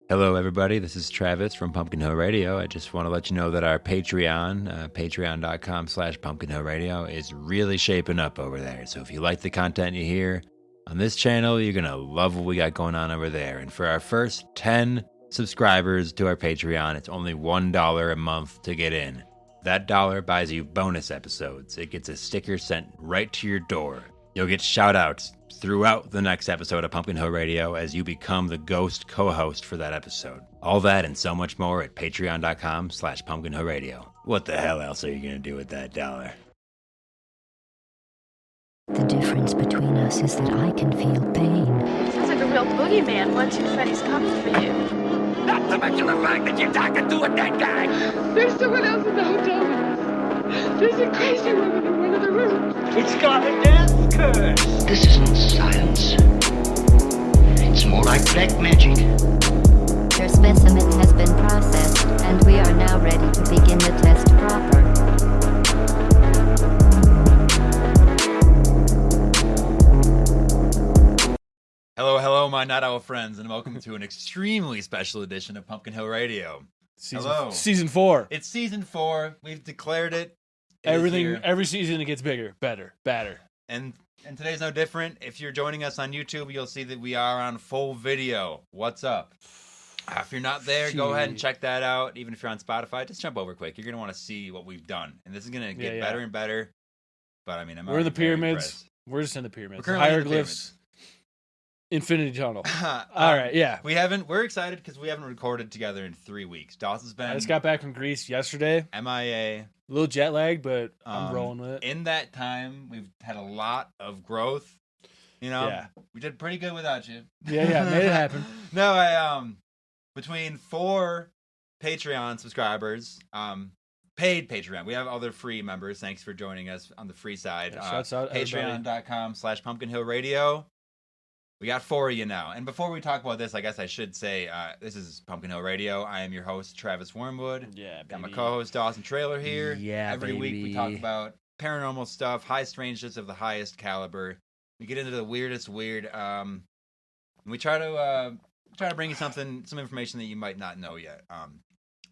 Hello, everybody. This is Travis from Pumpkin Hill Radio. I just want to let you know that our Patreon, patreon.com/Pumpkin Hill Radio, is really shaping up over there. So if you like the content you hear on this channel, you're going to love what we got going on over there. And for our first 10 subscribers to our Patreon, it's only $1 a month to get in. That dollar buys you bonus episodes. It gets a sticker sent right to your door. You'll get shout-outs throughout the next episode of Pumpkin Hill Radio as you become the ghost co-host for that episode. All that and so much more at patreon.com/Pumpkin Hill Radio. What the hell else are you going to do with that dollar? The difference between us is that I can feel pain. Sounds like a real boogeyman watching Freddy's coming for you. Not to mention the fact that you're talking to a dead guy. There's someone else in the hotel with us. There's a crazy woman in one of the rooms. It's got a death curse. This isn't science. It's more like black magic. Your specimen has been processed, and we are now ready to begin the test proper. Hello, my Night Owl friends, and welcome to an extremely special edition of Pumpkin Hill Radio. Hello. Season 4. It's season 4. We've declared it. It is Everything, here. every season it gets bigger, better, badder. And today's no different. If you're joining us on YouTube, you'll see that we are on full video. What's up? If you're not there, go ahead and check that out. Even if you're on Spotify, just jump over quick. You're going to want to see what we've done. And this is going to get better and better. But I mean, we're in the pyramids. We're just in the pyramids. We're currently in the Hieroglyphs. Infinity Tunnel. All right, yeah. We're excited because we haven't recorded together in 3 weeks. Dawson's been I just got back from Greece yesterday. MIA. A little jet lag, but I'm rolling with it. In that time, we've had a lot of growth. You know, we did pretty good without you. Yeah, made it happen. No, I between 4 Patreon subscribers, paid Patreon. We have other free members. Thanks for joining us on the free side. Shouts out Patreon.com/Pumpkin Hill Radio. We got 4 of you now. And before we talk about this, I guess I should say this is Pumpkin Hill Radio. I am your host, Travis Wyrmwood. Yeah, got my co-host, Dawson Trailer here. Yeah, Every week we talk about paranormal stuff, high strangeness of the highest caliber. We get into the weirdest weird. And we try to bring you some information that you might not know yet.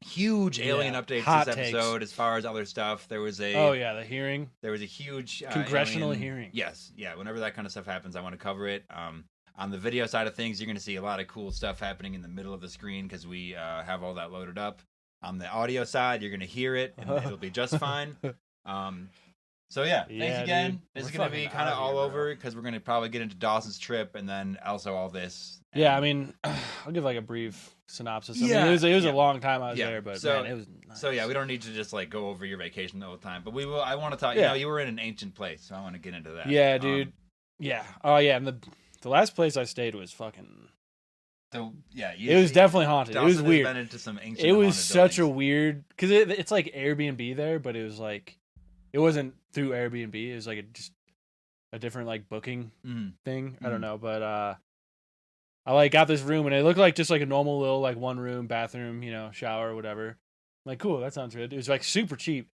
Huge alien updates Hot this episode takes. as far as other stuff. There was a the hearing. There was a huge Congressional alien hearing. Yes, yeah. Whenever that kind of stuff happens, I want to cover it. On the video side of things, you're going to see a lot of cool stuff happening in the middle of the screen because we have all that loaded up. On the audio side, you're going to hear it, and it'll be just fine. So thanks again. Dude. This is going to be kind of all over because we're going to probably get into Dawson's trip and then also all this. Yeah, I mean, I'll give like a brief synopsis. I Yeah. mean, it was a long time I was there, but So- man, it was nice. So we don't need to just like go over your vacation the whole time, but we will. I want to talk. Yeah. You know, you were in an ancient place, so I want to get into that. Yeah, dude. Yeah. Oh, yeah. And the last place I stayed was fucking. So yeah, It was definitely haunted. Dawson It was has weird. been into some ancient It was haunted such a buildings. weird because it's like Airbnb there, but it was like it wasn't through Airbnb. It was like just a different like booking thing. I don't know, but I like got this room and it looked like just like a normal little like one room bathroom, shower, whatever. I'm like, cool, that sounds good. It was like super cheap.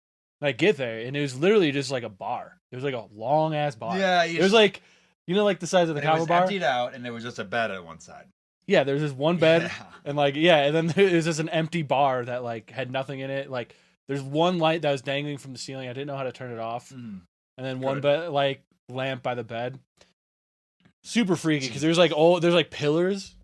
And I get there and it was literally just like a bar. It was like a long ass bar. Yeah, it was like like the size of the and it Cabo was bar. emptied out, and there was just a bed at one side. Yeah, there was this one bed, Yeah. and and then there was just an empty bar that like had nothing in it. Like, there's one light that was dangling from the ceiling. I didn't know how to turn it off, and then one bed lamp by the bed. Super freaky because there's like pillars.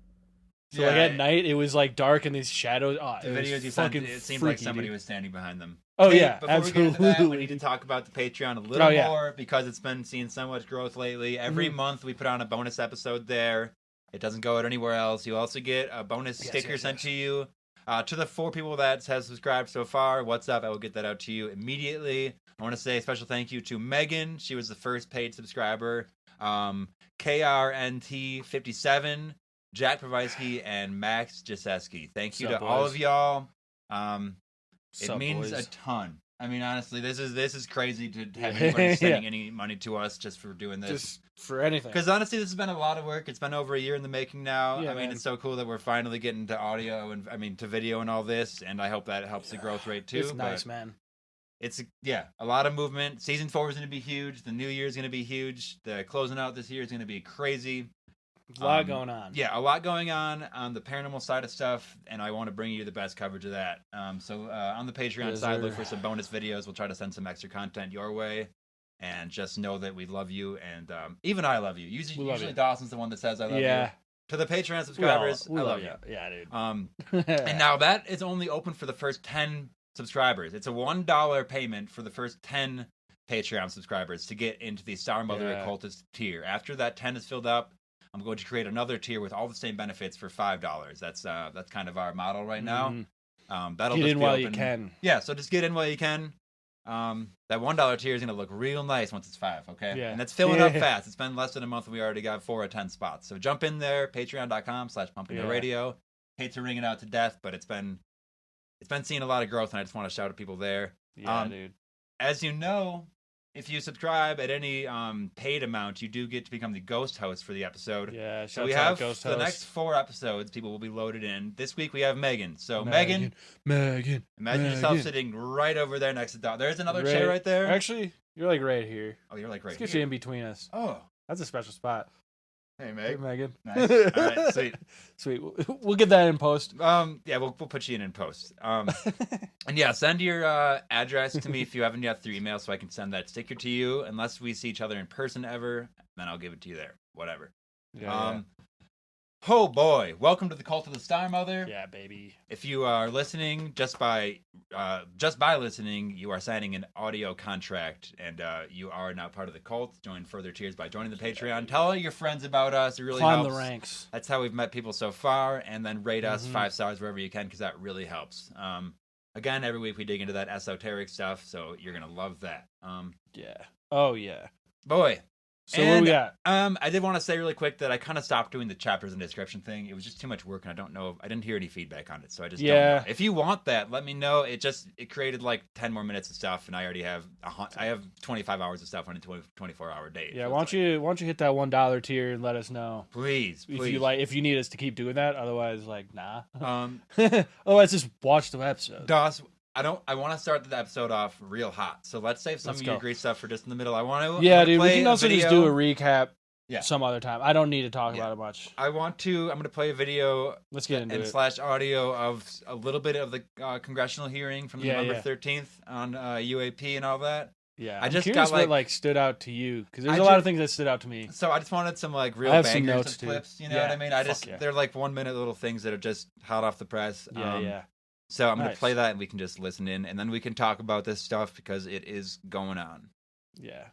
So like at night it was like dark and these shadows. Oh, The videos you sent, it seemed like somebody was standing behind them. Oh Hey, yeah, before we get into that, we absolutely. need to talk about the Patreon a little Oh, yeah. more because it's been seeing so much growth lately. Every month we put on a bonus episode there. It doesn't go out anywhere else. You also get a bonus sticker sent to you. To the 4 people that have subscribed so far, what's up? I will get that out to you immediately. I want to say a special thank you to Megan. She was the first paid subscriber. KRNT57, Jack Provisky, and Max Jaseski. Thank you to all of y'all. It means a ton. I mean, honestly, this is crazy to have anybody sending any money to us just for doing this. Just for anything. Because honestly, this has been a lot of work. It's been over a year in the making now. Yeah, I mean, man. it's so cool that we're finally getting to audio and to video and all this. And I hope that helps the growth rate too. It's nice, man. It's a lot of movement. Season 4 is going to be huge. The new year is going to be huge. The closing out this year is going to be crazy. There's a lot going on. Yeah, a lot going on the paranormal side of stuff, and I want to bring you the best coverage of that. So on the Patreon side, look for some bonus videos. We'll try to send some extra content your way, and just know that we love you, and even I love you. Usually Dawson's the one that says I love you. To the Patreon subscribers, we I love you. Yeah, dude. And now that is only open for the first 10 subscribers. It's a $1 payment for the first 10 Patreon subscribers to get into the Star Mother Occultist tier. After that 10 is filled up, I'm going to create another tier with all the same benefits for $5. That's kind of our model right now. That'll get just in be while open. you can. Yeah, so just get in while you can. That $1 tier is going to look real nice once it's 5, okay? Yeah. And it's filling up fast. It's been less than a month and we already got 4 or 10 spots. So jump in there, patreon.com/pumpkinhillradio. Hate to ring it out to death, but it's been seeing a lot of growth, and I just want to shout at people there. Yeah, dude. As you know, if you subscribe at any paid amount, you do get to become the ghost host for the episode. Yeah, so we have for the next 4 episodes, people will be loaded in. This week we have Megan. So Megan, imagine yourself sitting right over there next to Dot. There's another chair right there. Actually, you're like right here. Oh, you're like right Let's here. get you in between us. Oh, that's a special spot. Hey, Meg. Hey, Megan. Nice. All right, sweet. Sweet. We'll get that in post. Yeah, we'll put you in post. And yeah, send your address to me if you haven't yet through email, so I can send that sticker to you. Unless we see each other in person ever, then I'll give it to you there. Whatever. Yeah. Oh boy, welcome to the Cult of the Star Mother. Yeah, baby. If you are listening, just by listening, you are signing an audio contract, and you are now part of the cult. Join further tiers by joining the Patreon. Tell all your friends about us. It really helps. Climb the ranks. That's how we've met people so far, and then rate us 5 stars wherever you can, because that really helps. Again, every week we dig into that esoteric stuff, so you're gonna love that. Yeah. Oh yeah. Boy. So what do we got? I did want to say really quick that I kind of stopped doing the chapters and description thing. It was just too much work, and I don't know. I didn't hear any feedback on it, so I just don't know. If you want that, let me know. It created like 10 more minutes of stuff, and I already have 25 hours of stuff on a 24-hour day. Yeah, so why don't you hit that $1 tier and let us know, please. If you need us to keep doing that. Otherwise, like nah. Otherwise, just watch the episode. Doss, I want to start the episode off real hot. So let's save some of your great stuff for just in the middle. Yeah, dude, we can also just do a recap some other time. I don't need to talk about it much. I'm going to play a video. Let's get into it. / audio of a little bit of the congressional hearing from November 13th on UAP and all that. Yeah, I'm curious what stood out to you, because there's a lot of things that stood out to me. So I just wanted some real bangers of clips. You know what I mean? They're like 1 minute little things that are just hot off the press. Yeah. So I'm going to play that, and we can just listen in, and then we can talk about this stuff because it is going on. Yeah.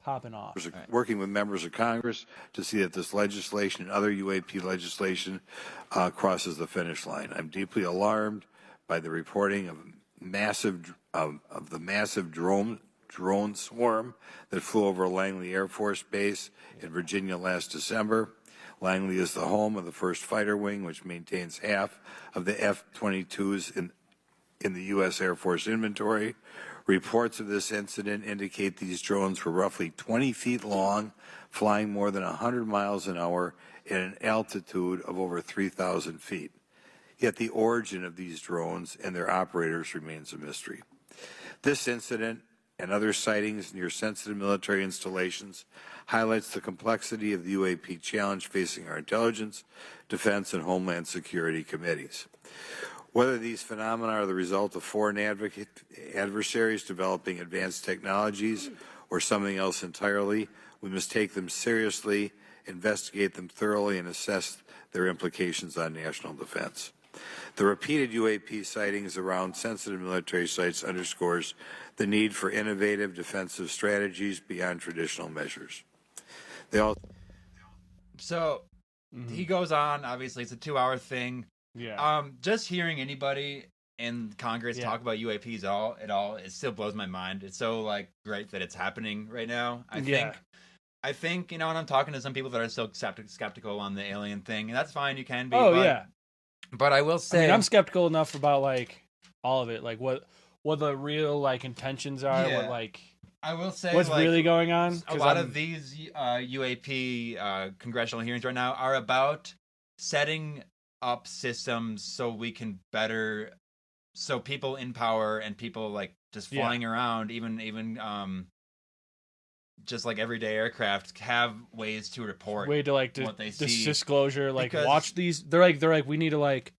Popping off. Working with members of Congress to see that this legislation and other UAP legislation crosses the finish line. I'm deeply alarmed by the reporting of the massive drone swarm that flew over Langley Air Force Base in Virginia last December. Langley is the home of the 1st Fighter Wing, which maintains half of the F-22s in the U.S. Air Force inventory. Reports of this incident indicate these drones were roughly 20 feet long, flying more than 100 miles an hour at an altitude of over 3,000 feet. Yet the origin of these drones and their operators remains a mystery. This incident and other sightings near sensitive military installations highlights the complexity of the UAP challenge facing our intelligence, defense, and homeland security committees. Whether these phenomena are the result of foreign adversaries developing advanced technologies or something else entirely, we must take them seriously, investigate them thoroughly, and assess their implications on national defense. The repeated UAP sightings around sensitive military sites underscores the need for innovative defensive strategies beyond traditional measures. He goes on. Obviously, it's a 2-hour thing. Yeah. Just hearing anybody in Congress talk about UAPs at all, it still blows my mind. It's so great that it's happening right now. I think and I'm talking to some people that are still skeptical on the alien thing, and that's fine. You can be. But I will say, I'm skeptical enough about all of it, what the real intentions are, I will say what's really going on. A lot of these UAP congressional hearings right now are about setting up systems so we can so people in power and people just flying around, even just like everyday aircraft have ways to report way to like what they see. Disclosure, like Because- watch these. They're like we need to like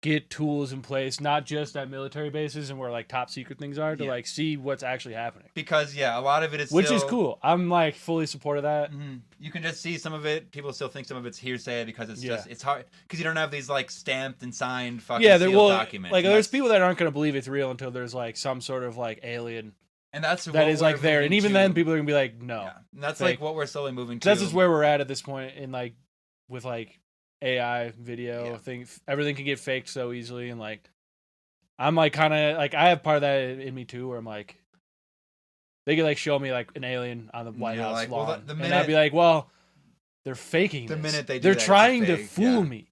get tools in place, not just at military bases and where like top secret things are, to like see what's actually happening. Because a lot of it is which is cool. I'm like fully support of that. You can just see some of it. People still think some of it's hearsay because it's just it's hard because you don't have these like stamped and signed fucking sealed documents. Like there's people that aren't going to believe it's real until there's like some sort of like alien. And that's that is like there, and even then people are gonna be like, no. Yeah. And that's like what we're slowly moving to. That's just where we're at this point in like with like AI video things. Everything can get faked so easily, and like I'm like kind of like I have part of that in me too, where I'm like they could like show me like an alien on the White House like, lawn, well, the minute, and I'd be like, well, they're faking the this. Minute they're trying to fool me.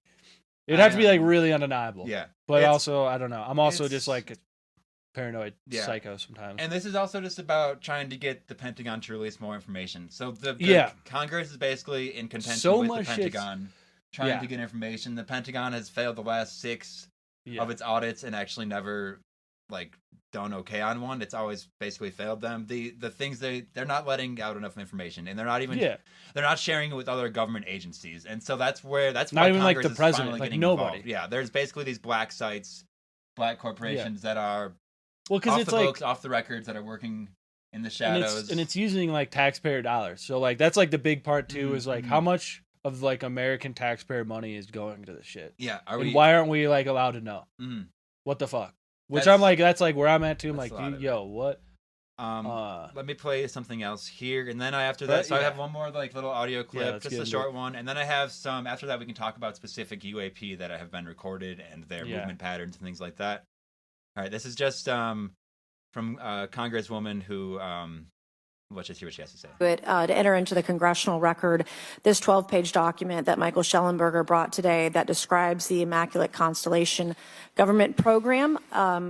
It'd have to be like really undeniable. Yeah, but also I don't know. I'm also just like paranoid psycho sometimes. And this is also just about trying to get the Pentagon to release more information. So the Congress is basically in contention with the Pentagon trying to get information. The Pentagon has failed the last 6 of its audits and actually never like done okay on one. It's always basically failed them. The things they're not letting out enough information, and they're not even they're not sharing it with other government agencies. And so that's not why even Congress like the is president, finally like getting nobody. involved. Yeah, there's basically these black sites, black corporations that are because off it's the like books, off the records, that are working in the shadows, and it's using like taxpayer dollars. So like that's like the big part too is like how much of like American taxpayer money is going to this shit. Yeah, why aren't we like allowed to know? What the fuck? Which I'm like that's like where I'm at too. I'm like, what? Let me play something else here, and then after that, I have one more like little audio clip, just a short one, and then I have some. After that, we can talk about specific UAP that have been recorded and their movement patterns and things like that. All right, this is just from Congresswoman who. Let's just hear what she has to say. To enter into the congressional record this 12-page document that Michael Schellenberger brought today that describes the Immaculate Constellation government program.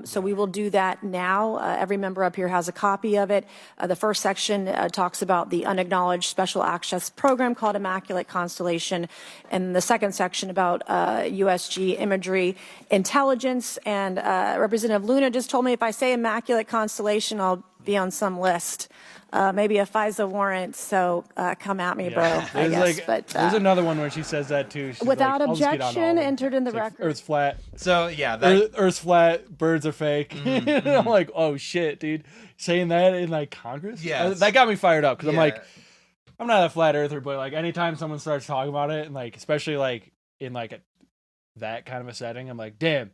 So we will do that now. Every member up here has a copy of it. The first section talks about the unacknowledged special access program called Immaculate Constellation, and the second section about USG imagery intelligence. And Representative Luna just told me if I say Immaculate Constellation, I'll be on some list. Maybe a FISA warrant, so come at me, bro. I guess. But there's another one where she says that too. She's without like, objection, entered in the record. Earth's flat. So Earth's flat. Birds are fake. And I'm like, oh shit, dude, saying that in like Congress. Yeah, that got me fired up because I'm like, I'm not a flat earther, but like anytime someone starts talking about it, and like especially like in like that kind of a setting, I'm like, damn,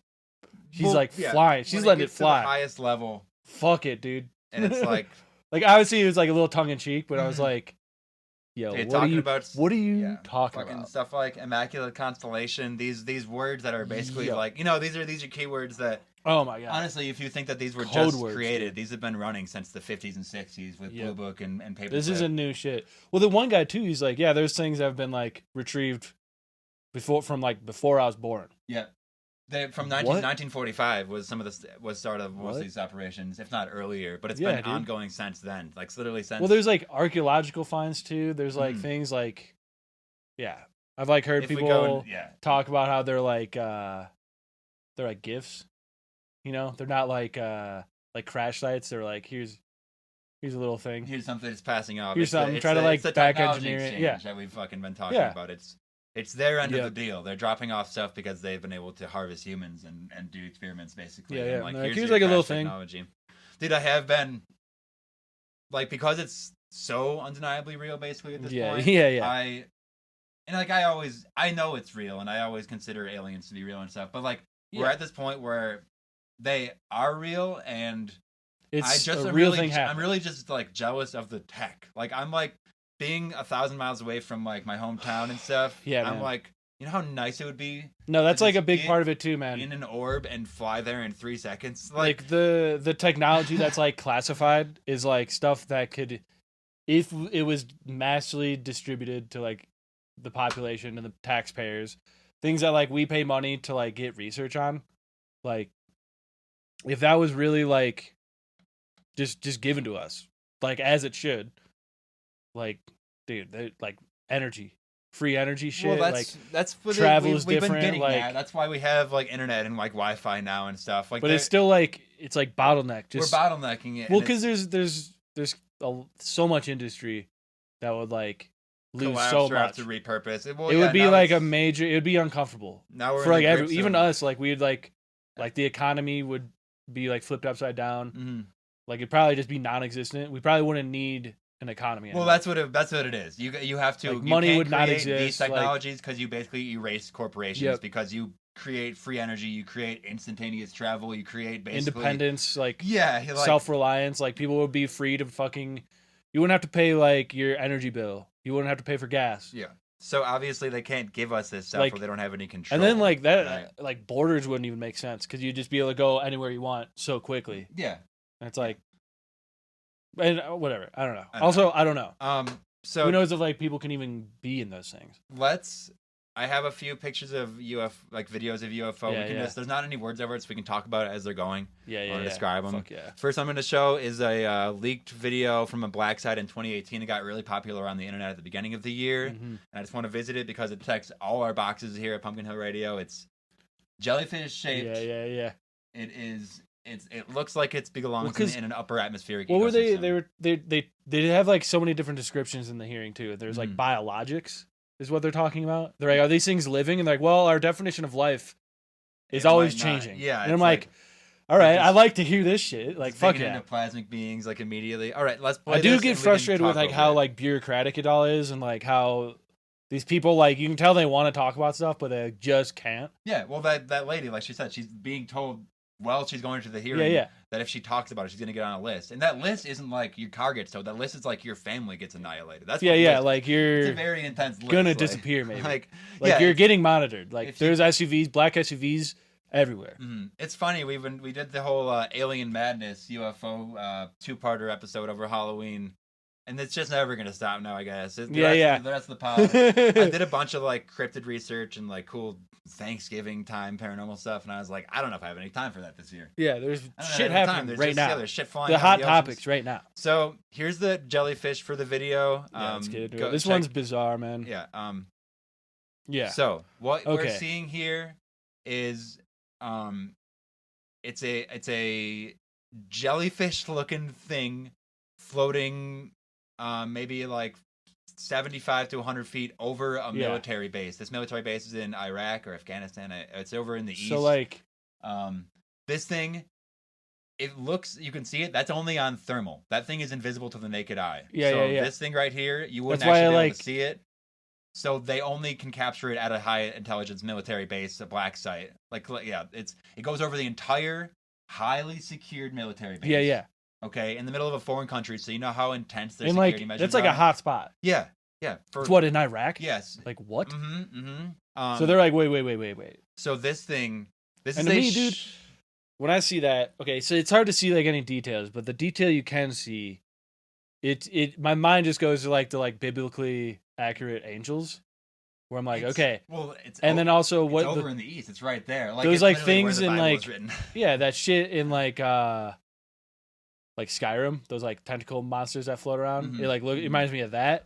she's flying. She's letting it fly. To the highest level. Fuck it, dude. And it's like. Like obviously it was like a little tongue in cheek, but I was like, "Yo, what are you talking about?" Stuff like Immaculate Constellation. These words that are basically like these are keywords that. Oh my god! Honestly, if you think that these were Code just words, created, dude. These have been running since the 50s and 60s with Blue Book and paper. This isn't new shit. Well, the one guy too, he's like, "Yeah, there's things that have been like retrieved before I was born." Yeah. From 1945 was start of most of these operations, if not earlier, but it's been ongoing since then. Like literally since. Well, there's like archaeological finds too. There's like things like, I've like heard people talk about how they're like gifts. You know, they're not like crash sites. They're like here's a little thing. Here's something that's passing off. Here's something. Try to like back engineer it. Yeah, that we've fucking been talking about. It's their end of the deal. They're dropping off stuff because they've been able to harvest humans and do experiments, basically. Yeah, and like, here's like a little technology. Thing. Dude, I have been, like, because it's so undeniably real, basically, at this point. Yeah. I know it's real, and I always consider aliens to be real and stuff, but, like, we're at this point where they are real, and it's a real thing happening. I'm really just, like, jealous of the tech. Like, I'm, like, being 1,000 miles away from like my hometown and stuff, I'm like, you know how nice it would be. No, that's like a big part of it too, man. In an orb and fly there in 3 seconds. Like the technology that's like classified is like stuff that could, if it was massively distributed to like the population and the taxpayers, things that like we pay money to like get research on, like if that was really like just given to us, like as it should. Like, dude, like energy, free energy shit. Well, that's what travel we've is different. Been getting like that. That's why we have like internet and like Wi-Fi now and stuff. Like, but it's still like it's like bottleneck. We're bottlenecking it. Well, because there's so much industry that would like lose Collapse so or have much. to repurpose it. Well, It yeah, would be now like a it's- major. It would be uncomfortable Now we're for in like the grips even of- us. Like we'd like the economy would be like flipped upside down. Mm-hmm. Like it'd probably just be non-existent. We probably wouldn't need an economy Well, anymore. that's what it is. You have to Like, you money can't would not create exist, these technologies because you basically erase corporations Yep. because you create free energy, you create instantaneous travel, you create basically Independence, like yeah, like, self-reliance. Like people would be free to fucking. You wouldn't have to pay like your energy bill. You wouldn't have to pay for gas. yeah. So obviously they can't give us this stuff Like- or they don't have any control. And then like that, right? like borders wouldn't even make sense because you'd just be able to go anywhere you want so quickly. Yeah. And it's like, and whatever. I don't know. I don't Also, I don't know. So Who knows if like people can even be in those things? I have a few pictures of UFO, like videos of UFO. Yeah, we can yeah. there's not any words over it, so we can talk about it as they're going. Yeah, yeah. Or yeah. describe them. Fuck yeah. First, I'm going to show is a leaked video from a black site in 2018. It got really popular on the internet at the beginning of the year, Mhm. and I just want to visit it because it checks all our boxes here at Pumpkin Hill Radio. It's jellyfish shaped. Yeah, yeah, yeah. It is. It looks like it belongs Well, 'cause in an upper atmospheric. What were they? ecosystem. They have like so many different descriptions in the hearing too. There's like Mhm. biologics is what they're talking about. They're like, are these things living? And they're like, well, our definition of life is It always might not- changing. yeah, and I'm it's like, all right, it's- I like to hear this shit. Like, It's fuck digging yeah. into plasmic beings like immediately. All right, let's play I do this get and we can frustrated with talk like over how it. like bureaucratic it all is, and like how these people like you can tell they want to talk about stuff, but they just can't. Yeah, well, that lady, like she said, she's being told while she's going to the hearing Yeah. that if she talks about it, she's going to get on a list. And that list isn't like your car gets towed. That list is like your family gets annihilated. That's what Yeah, the yeah. list- Like it's you're a very intense list. gonna like- disappear, maybe. Like, Like yeah, you're getting monitored. Like if you- there's SUVs, black SUVs everywhere. Mhm. It's funny. We did the whole Alien Madness UFO 2-parter episode over Halloween, and it's just never gonna stop now. I guess. The rest of the pod. I did a bunch of like cryptid research and like cool Thanksgiving time paranormal stuff, and I was like, I don't know if I have any time for that this year. Yeah, there's I don't have shit any time. happening There's right just- now. yeah, there's shit flying The out of hot the topics oceans. right now. So here's the jellyfish for the video. Yeah, let's get into go it. This check- one's bizarre, man. Yeah. Yeah. So what we're Okay. seeing here is it's a jellyfish looking thing floating maybe like 75 to 100 feet over a Yeah. military base. This military base is in Iraq or Afghanistan. It's over in the east. So like, This thing, it looks, you can see it. That's only on thermal. That thing is invisible to the naked eye. Yeah, so yeah. This thing right here, you wouldn't That's why I actually be able like- to see it. So they only can capture it at a high intelligence military base, a black site. Like yeah, it goes over the entire highly secured military base. yeah. Okay, in the middle of a foreign country, so you know how intense their And security like, measures that's like are. a hot spot. Yeah. For It's what in Iraq? yes. Like what? Mm-hmm. So they're like, wait. So this thing, this And is to a me, dude, when I see that, okay, so it's hard to see like any details, but the detail you can see, my mind just goes to like biblically accurate angels, where I'm like, okay, Well, it's and then also it's what over in the east. It's right there. Like those it's like literally where things the in Bible like is written. yeah, that shit in like Skyrim, those like tentacle monsters that float around. Mhm. It like it reminds me of that.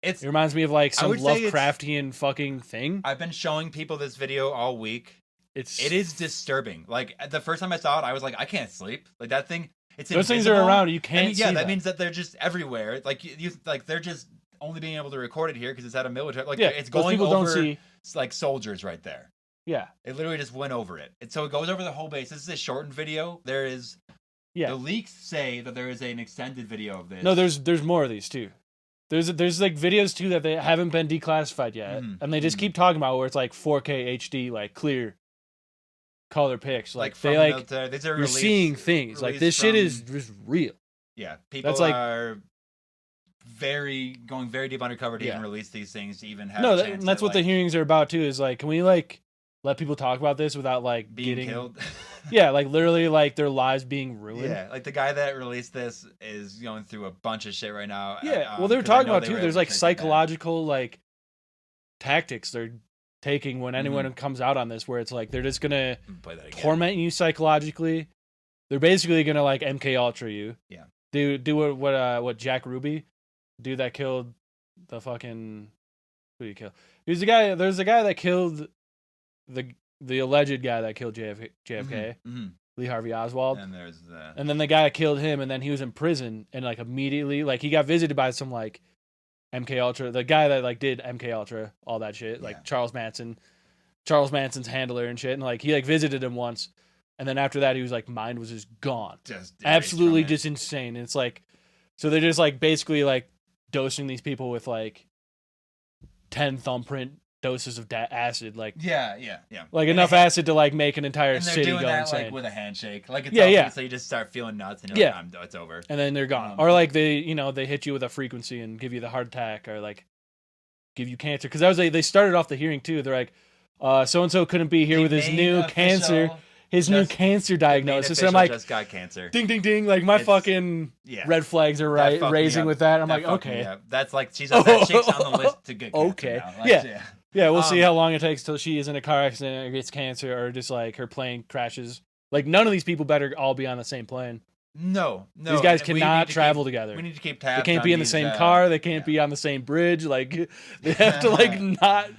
It's It reminds me of like I some would say it's- Lovecraftian fucking thing. I've been showing people this video all week. It is disturbing. Like the first time I saw it, I was like, I can't sleep. Like that thing. It's Those things are invisible. around. You can't I mean, yeah, see that them. means that they're just everywhere. Like you like they're just only being able to record it here because it's at a military. Like Yeah, it's those going people over don't see. like soldiers right there. Yeah, It literally just went over it. So it goes over the whole base. This is a shortened video. There is yeah. the leaks say that there is an extended video of this. No, there's more of these too. There's like videos too that they haven't been declassified yet, Mhm, and they just mhm. keep talking about where it's like 4K HD, like clear color pics. Like from they the like military. These are you're released- seeing things. Like released this shit from- is just real. Yeah, people That's like- are going very deep undercover to Yeah. even release these things to even have No, a that, chance and that's at, what the like, hearings are about too. Is like, can we like let people talk about this without like being getting killed. Yeah, like literally like their lives being ruined. Yeah, like the guy that released this is going through a bunch of shit right now. Yeah, well, they were 'cause I talking know about they too. were There's able like to take it down. psychological like tactics they're taking when anyone Mm-hmm. comes out on this, where it's like they're just gonna Play that again. torment you psychologically. They're basically gonna like MK Ultra you. Yeah. Do what Jack Ruby, dude that killed the fucking who did he kill? He was the guy. There's a guy that killed the alleged guy that killed JFK. Mhm. Lee Harvey Oswald. And there's the... And then the guy killed him, and then he was in prison, and like immediately, like he got visited by some like MK Ultra, the guy that like did MK Ultra, all that shit, like Charles Manson's handler and shit, and like he like visited him once, and then after that he was like mind was just gone, just absolutely just insane. And it's like, so they're just like basically like dosing these people with like 10 thumbprint doses of acid, like yeah, like enough acid to like make an entire and they're city doing go that insane. Like with a handshake, like it's so you just start feeling nuts and you're like, it's over, and then they're gone. Or like they hit you with a frequency and give you the heart attack, or like give you cancer, because that was they started off the hearing too. They're like, so and so couldn't be here with his new cancer. New cancer diagnosis. And I'm like, just got cancer. Ding, ding, ding. Like my fucking red flags are raising with that. I'm like, okay. That's like, she's on the list to get cancer. Okay. Now. Like, yeah, we'll see how long it takes till she is in a car accident or gets cancer, or just like her plane crashes. Like none of these people better all be on the same plane. No. These guys cannot travel together. We need to keep tabs. They can't be in the same car. They can't be on the same bridge. Like they have to like not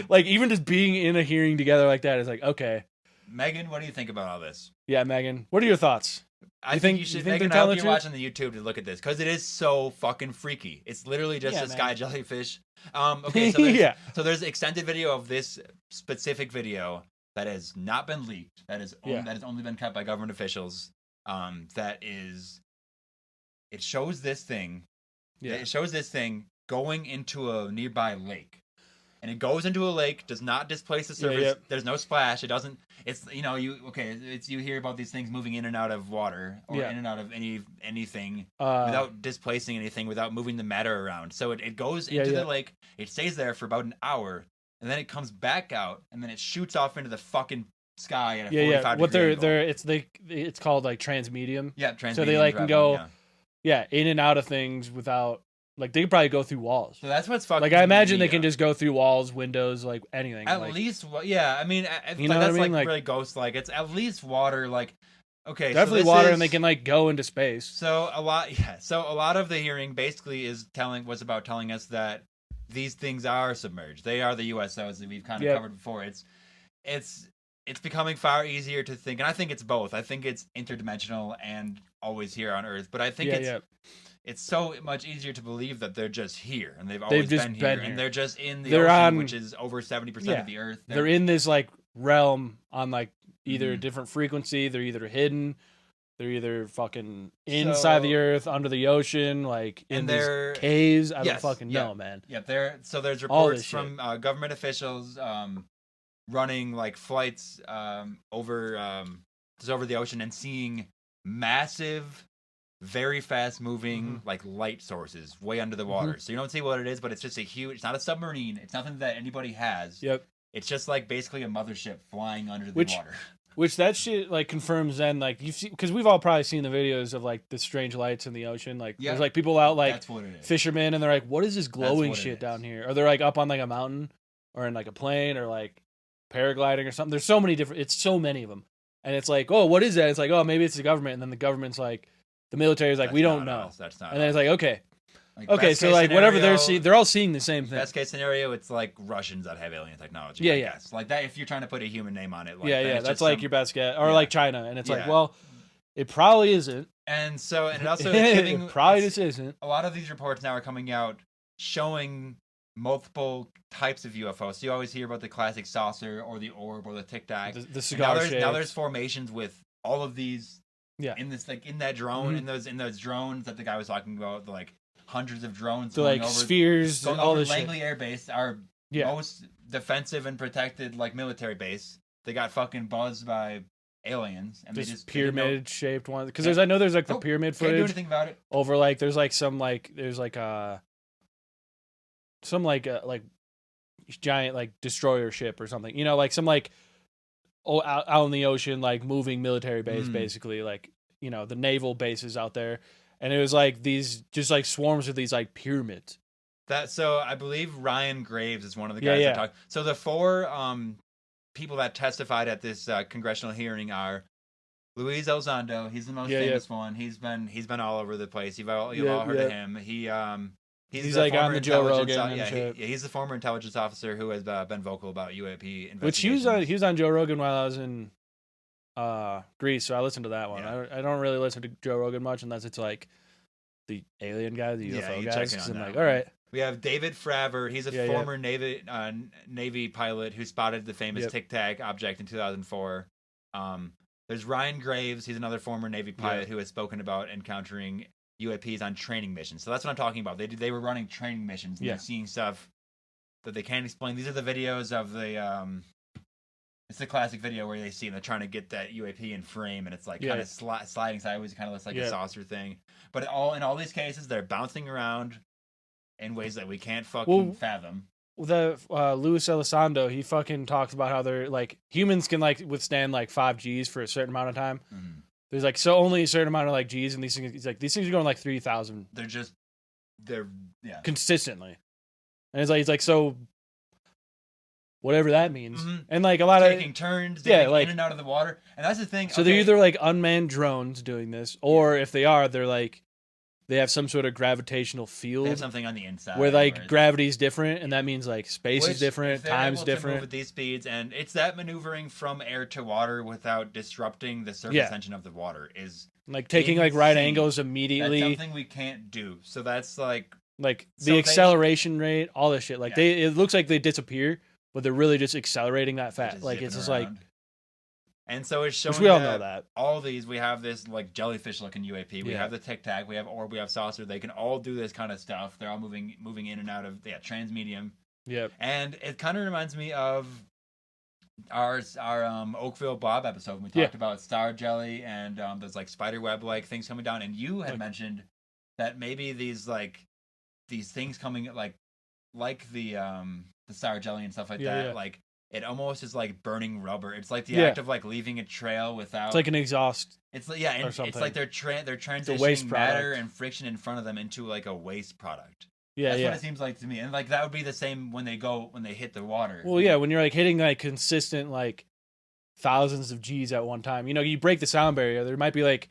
like even just being in a hearing together like that is like, okay. Megan, what do you think about all this? Yeah, Megan, what are your thoughts? I think you should. Megan, I hope you're watching the YouTube to look at this, because it is so fucking freaky. It's literally just this guy Jellyfish. Okay, so there's extended video of this specific video that has not been leaked. That has only been kept by government officials. It shows this thing. Yeah. It shows this thing going into a nearby lake. And it goes into a lake, does not displace the surface. Yeah. There's no splash. It doesn't. It's you hear about these things moving in and out of water or in and out of anything without displacing anything, without moving the matter around. So it goes into the lake. It stays there for about an hour, and then it comes back out, and then it shoots off into the fucking sky at a 45 What degree angle. it's called like transmedium. Yeah, transmedium. So they like can go in and out of things without. Like, they could probably go through walls. So that's what's fucking... Like, I imagine they can just go through walls, windows, like, anything. At least, I mean, you know that's, like, really ghost-like. It's at least water, like... Okay, definitely so water, and they can, like, go into space. So, a lot of the hearing basically was about telling us that these things are submerged. They are the USOs that we've kind of covered before. It's becoming far easier to think, and I think it's both. I think it's interdimensional and always here on Earth, but I think it's so much easier to believe that they're just here, and they've always been here, and they're just in the ocean, which is over 70% of the Earth. They're in this like realm on like either a different frequency. They're either hidden, they're either fucking inside the Earth, under the ocean, like in these caves. I don't fucking know, man. Yeah, there's reports from government officials running like flights over the ocean and seeing massive, very fast moving like light sources way under the water. So you don't see what it is, but it's just it's not a submarine. It's nothing that anybody has. Yep. It's just like basically a mothership flying under the water. Which that shit like confirms then, like you see, because we've all probably seen the videos of like the strange lights in the ocean. Like there's like people out like fishermen, and they're like, "What is this glowing shit down here?" Or they're like up on like a mountain or in like a plane or like paragliding or something. There's so many different. It's so many of them, and it's like, "Oh, what is that?" It's like, "Oh, maybe it's the government," and then the government's like. The military is like, we don't know. That's not. And then it's like, okay, so like whatever they're seeing, they're all seeing the same thing. Best case scenario, it's like Russians that have alien technology. I guess. Like that. If you're trying to put a human name on it. Like, that's like your best guess, or like China, and it's like, well, it probably isn't. And it also it probably just isn't. A lot of these reports now are coming out showing multiple types of UFOs. So you always hear about the classic saucer or the orb or the tic tac. The cigar shape. Now there's formations with all of these. Yeah. In this, like in that drone, in those drones that the guy was talking about, like hundreds of drones going over spheres, going all over this Langley Air Base, our most defensive and protected like military base. They got fucking buzzed by aliens, and this they just pyramid shaped one. Because I know there's like the pyramid footage. Can't do anything about it. Over like there's like some like there's like some like giant like destroyer ship or something. You know, like some like. Out in the ocean, like moving military base, basically, like you know the naval bases out there, and it was like these just like swarms of these like pyramids. So I believe Ryan Graves is one of the guys that talked. So the four people that testified at this congressional hearing are Luis Elizondo. He's the most famous one. He's been all over the place. You've all heard of him. He's like on the Joe Rogan. He's the former intelligence officer who has been vocal about UAP. Which he was on Joe Rogan while I was in Greece, so I listened to that one. Yeah. I don't really listen to Joe Rogan much unless it's like the alien guy, the UFO you guys. check in on I'm that like, one. all right. We have David Fravor. He's a former Navy pilot who spotted the famous Tic Tac object in 2004. There's Ryan Graves. He's another former Navy pilot who has spoken about encountering UAPs on training missions. So that's what I'm talking about. They were running training missions and they're seeing stuff that they can't explain. These are the videos of the it's the classic video where they see they're trying to get that UAP in frame and it's like kind of sliding sideways. It kind of looks like a saucer thing. But in all these cases, they're bouncing around in ways that we can't fucking fathom. The Luis Elizondo, he fucking talks about how they're like humans can like withstand like 5 Gs for a certain amount of time. Mm-hmm. There's like only a certain amount of like Gs, and these things. He's like these things are going like 3,000. They're consistently, and it's like so. Whatever that means, and like a lot taking turns, like in and out of the water, and that's the thing. So they're either like unmanned drones doing this, or if they are, they're like they have some sort of gravitational field. They have something on the inside where like gravity's different, and that means like space is different, time's different. Move at these speeds, and it's that maneuvering from air to water without disrupting the surface tension of the water is like taking like right angles immediately. That's something we can't do. So that's like the acceleration rate, all this shit. Like it looks like they disappear, but they're really just accelerating that fast. Like it's just like. And so it's showing. Which we all know that all these we have this like jellyfish-looking UAP. We have the Tic Tac. We have orb. We have saucer. They can all do this kind of stuff. They're all moving in and out of transmedium. Yep. And it kind of reminds me of our Oakville Bob episode when we talked about star jelly and those like spider web like things coming down. And you had mentioned that maybe these things coming like the star jelly and stuff like that. Yeah. Like it almost is like burning rubber. It's like the act of like leaving a trail without. It's like an exhaust. It's like it's like they're transitioning matter and friction in front of them into like a waste product. Yeah, that's what it seems like to me. And like that would be the same when they hit the water. Well, yeah, when you're like hitting like consistent like thousands of Gs at one time. You know, you break the sound barrier. There might be like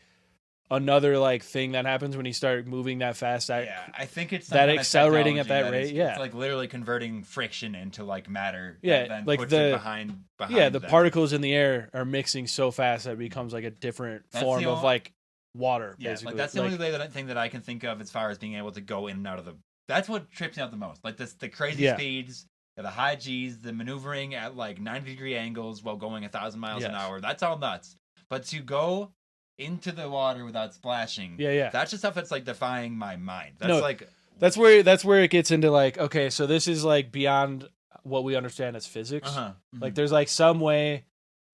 another like thing that happens when you start moving that fast. I think it's that accelerating at that rate. It's like literally converting friction into like matter. Yeah, then like puts it behind. The particles in the air are mixing so fast that it becomes like a different form of like water. Yeah, basically. like that's the only thing that I can think of as far as being able to go in and out of the. That's what trips me out the most. Like the crazy speeds, the high Gs, the maneuvering at like 90-degree angles while going 1,000 miles an hour. That's all nuts. But to go into the water without splashing. That's just stuff that's like defying my mind. That's that's where it gets into like, okay, so this is like beyond what we understand as physics. Mm-hmm. Like there's like some way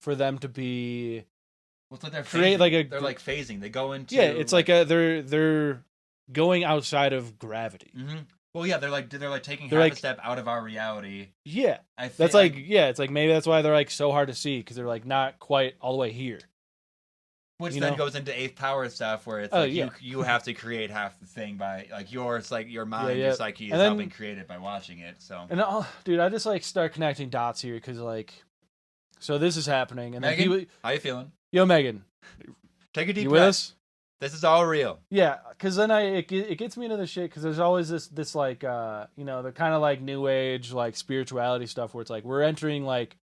for them to be it's like they're create phasing. Like they're like phasing. They go into it's like they're going outside of gravity. Mm-hmm. Well, yeah, they're like taking half a step out of our reality. Yeah. That's like it's like maybe that's why they're like so hard to see because they're like not quite all the way here. Which then goes into eighth power stuff where it's you have to create half the thing by like your mind, your psyche is helping create it by watching it. So dude, I just like start connecting dots here because like, so this is happening and Megan, then how you feeling? Yo, Megan, take a deep breath. With us? This is all real. Yeah, because then it gets me into the shit because there's always this like the kind of like new age like spirituality stuff where it's like we're entering like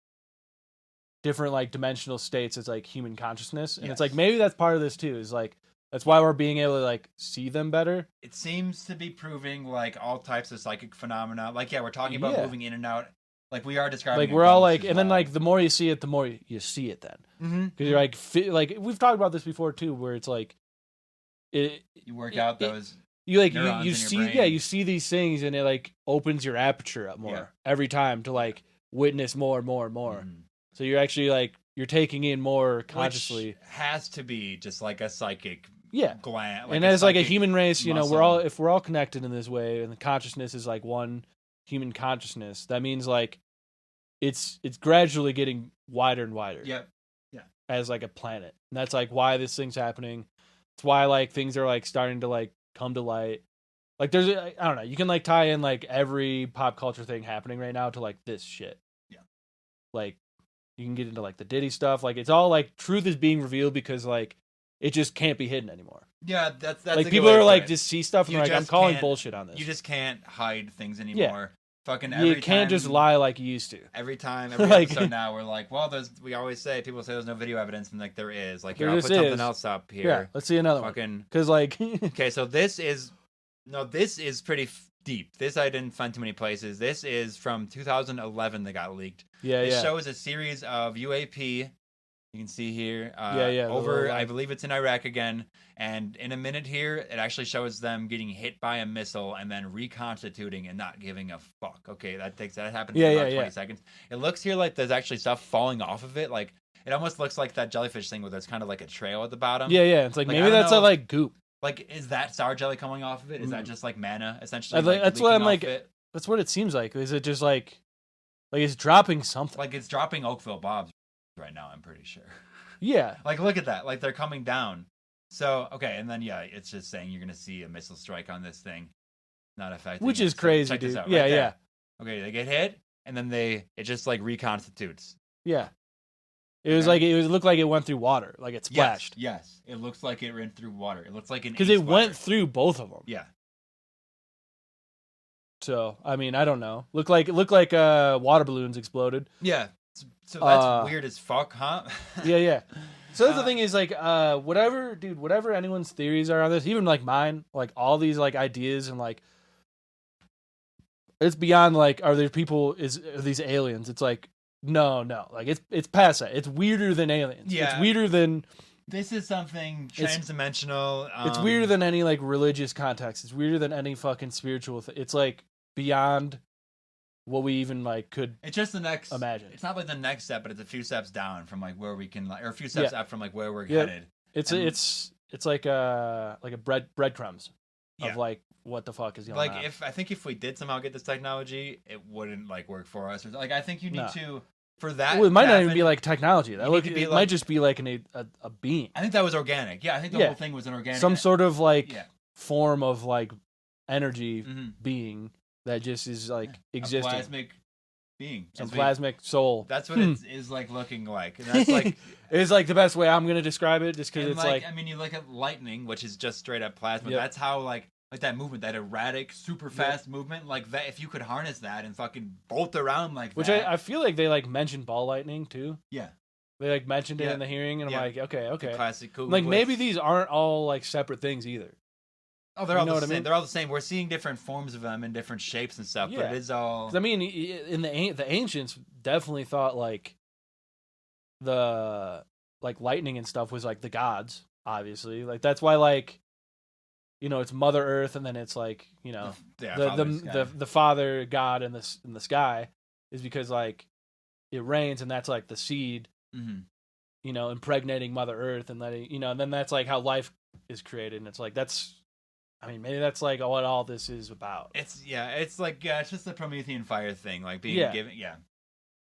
different like dimensional states as like human consciousness and it's like maybe that's part of this too is like that's why we're being able to like see them better. It seems to be proving like all types of psychic phenomena. Like we're talking about moving in and out. Like we are describing. Like we're all like, and then like the more you see it, the more you see it. Then because you're like we've talked about this before too, where it's like you work out those. You like you see you see these things and it like opens your aperture up more every time to like witness more and more and more. Mm-hmm. So you're actually like you're taking in more consciously. Which has to be just like a psychic gland. Like and as like a human race, you know, if we're all connected in this way, and the consciousness is like one human consciousness, that means like it's gradually getting wider and wider. Yep. Yeah. As like a planet, and that's like why this thing's happening. It's why like things are like starting to like come to light. Like there's I don't know, you can like tie in like every pop culture thing happening right now to like this shit. Yeah. Like you can get into like the Diddy stuff. Like it's all like truth is being revealed because like it just can't be hidden anymore. Yeah, that's like people are like just see stuff and like I'm calling bullshit on this. You just can't hide things anymore. Fucking you can't just lie like you used to. Every episode now, we're like, well, we always say, people say there's no video evidence, and like there is. Like, here, I'll put something else up here. Yeah, let's see another one. Because like, okay, so this is pretty deep. This I didn't find too many places. This is from 2011 that got leaked. Yeah, It shows a series of UAP. You can see here. Over, I believe it's in Iraq again. And in a minute here, it actually shows them getting hit by a missile and then reconstituting and not giving a fuck. Okay, that happens in about 20 seconds. It looks here like there's actually stuff falling off of it. Like, it almost looks like that jellyfish thing where there's kind of like a trail at the bottom. Yeah. It's like maybe that's a like goop. Like, is that sour jelly coming off of it? Is that just like mana, essentially? That's what I'm like. That's what it seems like. Is it just like it's dropping something? Like, it's dropping Oakville Bobs right now, I'm pretty sure. Yeah. Like, look at that. Like, they're coming down. So, okay, and then, it's just saying you're going to see a missile strike on this thing. Not affecting Which is crazy, check dude. this out, Yeah, right yeah. Okay, they get hit, and then it just, like, reconstitutes. Yeah. It was like, it looked like it went through water. Like, it splashed. Yes. It looks like it ran through water. It looks like an because it went through both of them. Yeah. So, I mean, I don't know. Looked like water balloons exploded. Yeah. So that's weird as fuck, huh? Yeah. So that's the thing is like, whatever anyone's theories are on this, even like mine, like all these like ideas and like, it's beyond like, are there people? Are these aliens? It's like, no, like it's past that. It's weirder than aliens. Yeah. It's weirder than. This is something transdimensional. It's weirder than any like religious context. It's weirder than any fucking spiritual thing. It's like beyond what we even like could. It's just the next imagine. It's not like the next step, but it's a few steps down from like where we can, or a few steps up from like where we're headed. It's like a breadcrumbs of like what the fuck is going on. Like if we did somehow get this technology, it wouldn't like work for us. Or, like I think you need to. For that, well, it might not even be like technology. It like, might just be like a being. I think that was organic. Yeah, I think the whole thing was an organic. Some sort of like form of like energy being that just is like existing. A plasmic being. Some plasmic soul. That's what it is like looking like. And that's like it's like the best way I'm gonna describe it, just because it's like I mean, you look at lightning, which is just straight up plasma. That's how like that movement, that erratic, super fast movement, like that. If you could harness that and fucking bolt around like which that. I feel like they like mentioned ball lightning too. Yeah. They like mentioned it in the hearing, and I'm like, okay. The classic cool. Like maybe these aren't all like separate things either. Oh, they're all the same. I mean? They're all the same. We're seeing different forms of them in different shapes and stuff, but it is all. I mean, in the ancients definitely thought like the like lightning and stuff was like the gods, obviously. Like that's why like. You know, it's Mother Earth, and then it's like the Father God in the sky is because like it rains, and that's like the seed, you know, impregnating Mother Earth, and letting and then that's like how life is created, and it's like maybe that's like what all this is about. It's like it's just the Promethean fire thing, like being given,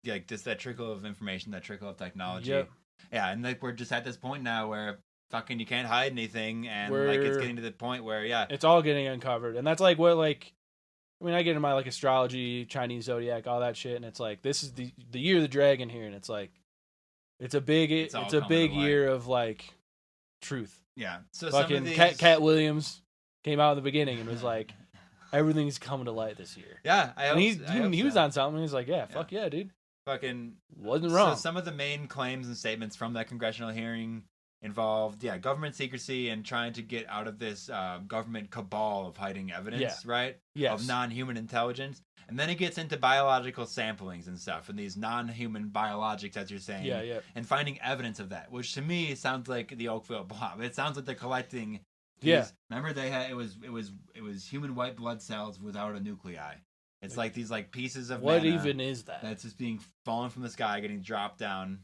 like just that trickle of information, that trickle of technology, and like we're just at this point now where. Fucking, you can't hide anything, and like it's getting to the point where it's all getting uncovered, and that's like what like I mean I get into my like astrology, Chinese zodiac, all that shit, and it's like this is the year of the dragon here, and it's like it's a big year of like truth. Yeah, so fucking some of these... Cat Williams came out in the beginning and was like everything's coming to light this year. Yeah, he was on something. He's like, fuck yeah, dude. Fucking wasn't wrong. So some of the main claims and statements from that congressional hearing. Involved, government secrecy and trying to get out of this government cabal of hiding evidence, right? Yes. Of non-human intelligence. And then it gets into biological samplings and stuff, and these non-human biologics, as you're saying, and finding evidence of that, which to me sounds like the Oakville Blob. It sounds like they're collecting. Remember they had it was human white blood cells without a nuclei. It's like these like pieces of what mana even is that? That's just being fallen from the sky, getting dropped down.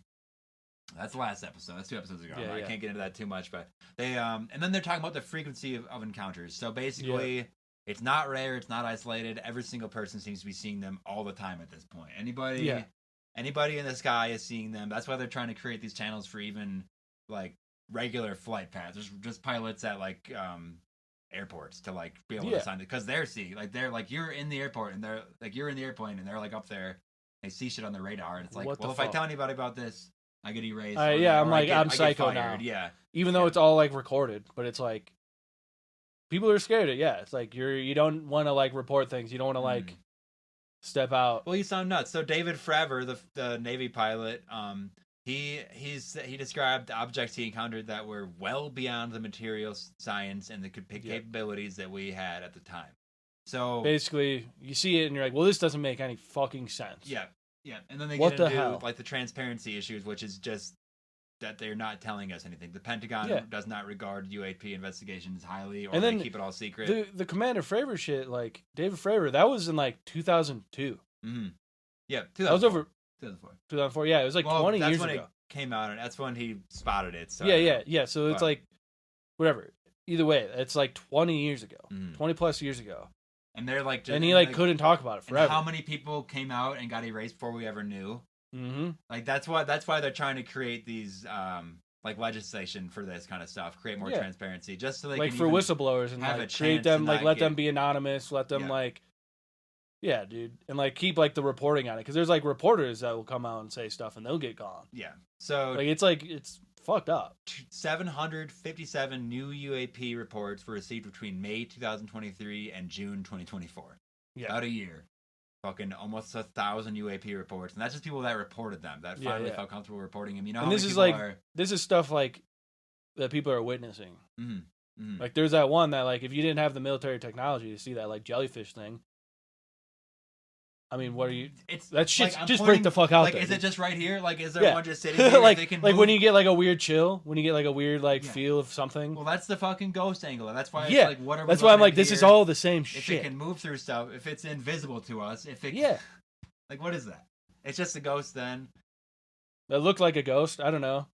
That's the last episode. That's 2 episodes ago. I can't get into that too much, but they and then they're talking about the frequency of encounters. So basically, it's not rare. It's not isolated. Every single person seems to be seeing them all the time at this point. Anybody in the sky is seeing them. That's why they're trying to create these channels for even like regular flight paths. There's just pilots at like airports to like be able to sign it because they're seeing like they're like you're in the airport and they're like you're in the airplane and they're like up there. They see shit on the radar and it's like, well, if I tell anybody about this. I get erased. I'm psycho now. Yeah. Even though it's all like recorded, but it's like people are scared of it. Yeah, it's like you don't want to like report things. You don't want to like step out. Well, you sound nuts. So David Fravor, the Navy pilot, he described objects he encountered that were well beyond the material science and the capabilities that we had at the time. So basically, you see it and you're like, well, this doesn't make any fucking sense. Yeah. And then they what get into hell? like the transparency issues, which is just that they're not telling us anything. The Pentagon does not regard UAP investigations highly, or they keep it all secret. The Commander Fravor shit, like David Fravor, that was in like 2002. Mm-hmm. Yeah, 2004. That was over 2004. Yeah, it was like 20 years when ago. It came out, and that's when he spotted it. So yeah. So it's like whatever. Either way, it's like 20 years ago, 20 plus years ago. And they're like, and he like couldn't talk about it forever. And how many people came out and got erased before we ever knew? Mm-hmm. Like that's why they're trying to create these like legislation for this kind of stuff, create more transparency, just so they like can for whistleblowers and like create them, like let them be anonymous, let them like, dude, and like keep like the reporting on it, because there's like reporters that will come out and say stuff and they'll get gone. Yeah, so like it's fucked up. 757 new UAP reports were received between May 2023 and June 2024. Yeah, about a year. Fucking almost 1,000 UAP reports, and that's just people that reported them that finally felt comfortable reporting them. You know, and this is like this is stuff like that people are witnessing. Like there's that one that like if you didn't have the military technology to see that like jellyfish thing. I mean, what are you? That's shit. Like, just break the fuck out. Like, there, is dude. it just right here? Like, is there one just sitting here? like, they can like move? when you get like a weird chill, when you get like a weird like feel of something. Well, that's the fucking ghost angle. That's why. It's like, what are we that's why I'm like, this is all the same shit. If it can move through stuff, if it's invisible to us, if it like, what is that? It's just a ghost then. That looked like a ghost. I don't know.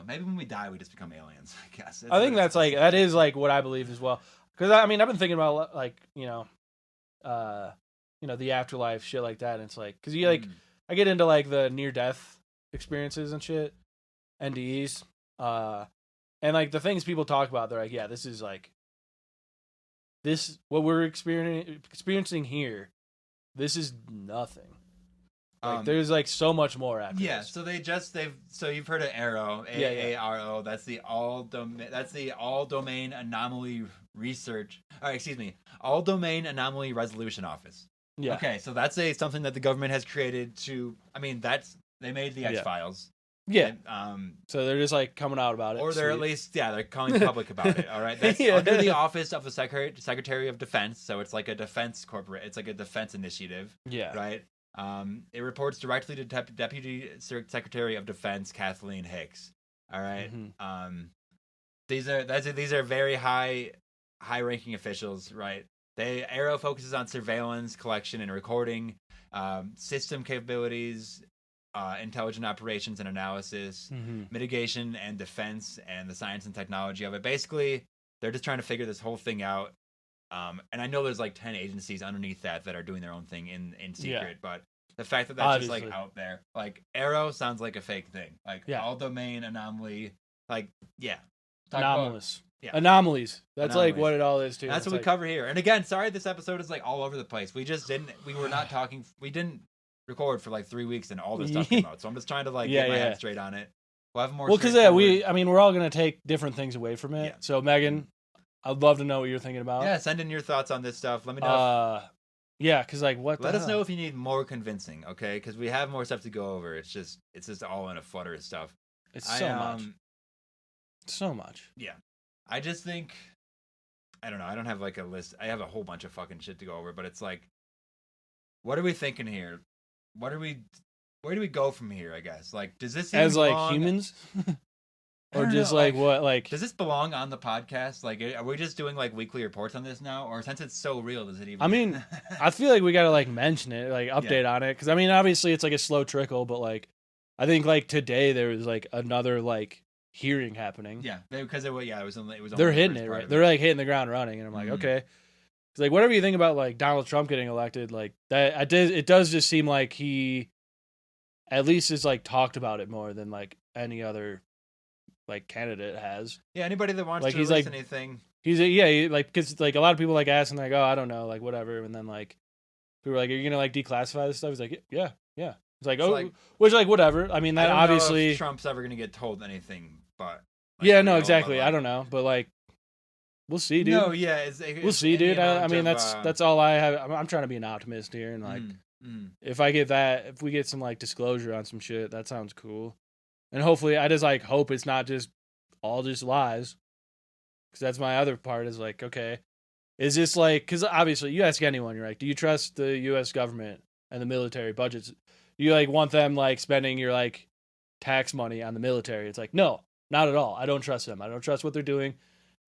Maybe when we die, we just become aliens. I guess. I think that's like that is like what I believe as well. Because I mean, I've been thinking about like the afterlife shit like that. And it's like, because you like, I get into like the near death experiences and shit, NDEs, and like the things people talk about. They're like, yeah, this is like this what we're experiencing here. This is nothing. Like, there's like so much more after this. So you've heard of AARO, AARO. That's the all domain anomaly research. All domain anomaly resolution office. Yeah. Okay, so that's something that the government has created to. I mean, they made the X-Files. Yeah. So they're just like coming out about it, or they're at least they're calling public about it. All right. That's under the office of the Secretary of Defense. So it's like a defense corporate. It's like a defense initiative. Yeah. Right. It reports directly to Deputy Secretary of Defense Kathleen Hicks. All right. Mm-hmm. These are very high-ranking officials, right? AARO focuses on surveillance, collection, and recording, system capabilities, intelligent operations and analysis, mitigation and defense, and the science and technology of it. Basically, they're just trying to figure this whole thing out. And I know there's like 10 agencies underneath that are doing their own thing in secret, but the fact that that's just like out there, like AARO sounds like a fake thing, like all domain anomaly, like anomalous. Anomalies. That's like what it all is too. That's what we cover here. And again, sorry this episode is like all over the place. We didn't record for like 3 weeks and all this stuff came out. So I'm just trying to like get my head straight on it. We'll have more. Well, because we're all gonna take different things away from it. Yeah. So Megan, I'd love to know what you're thinking about. Yeah, send in your thoughts on this stuff. Let me know. Because like let us know if you need more convincing, okay? Because we have more stuff to go over. It's just all in a flutter of stuff. It's so much. So much. Yeah. I just think, I don't know. I don't have like a list. I have a whole bunch of fucking shit to go over, but it's like, what are we thinking here? Where do we go from here? I guess like, does this as like humans, or just like what like? Does this belong on the podcast? Like, are we just doing like weekly reports on this now, or since it's so real, does it even? I mean, I feel like we gotta like mention it, like update on it, because I mean, obviously it's like a slow trickle, but like, I think like today there was like another like hearing happening. Yeah, because it was they're hitting it right. They're like hitting the ground running, and I'm like, okay. It's like whatever you think about like Donald Trump getting elected, like that, it does just seem like he, at least is like talked about it more than like any other like candidate has. Yeah, anybody that wants like, to release like, anything. Like because like a lot of people like asking like, oh, I don't know, like whatever, and then like people were like, are you gonna like declassify this stuff? He's like, yeah. It's like, which like whatever. I mean, that I don't obviously know if Trump's ever gonna get told anything, but like, exactly. I don't know, but like we'll see, dude. No, yeah, we'll see, dude. I mean, that's all I have. I'm trying to be an optimist here, and like, if we get some like disclosure on some shit, that sounds cool. And hopefully, I just like hope it's not just all just lies, because that's my other part. Is like, okay, is this like? Because obviously, you ask anyone, you're like, do you trust the U.S. government and the military budgets? Do you like want them like spending your like tax money on the military? It's like, no, not at all. I don't trust them. I don't trust what they're doing.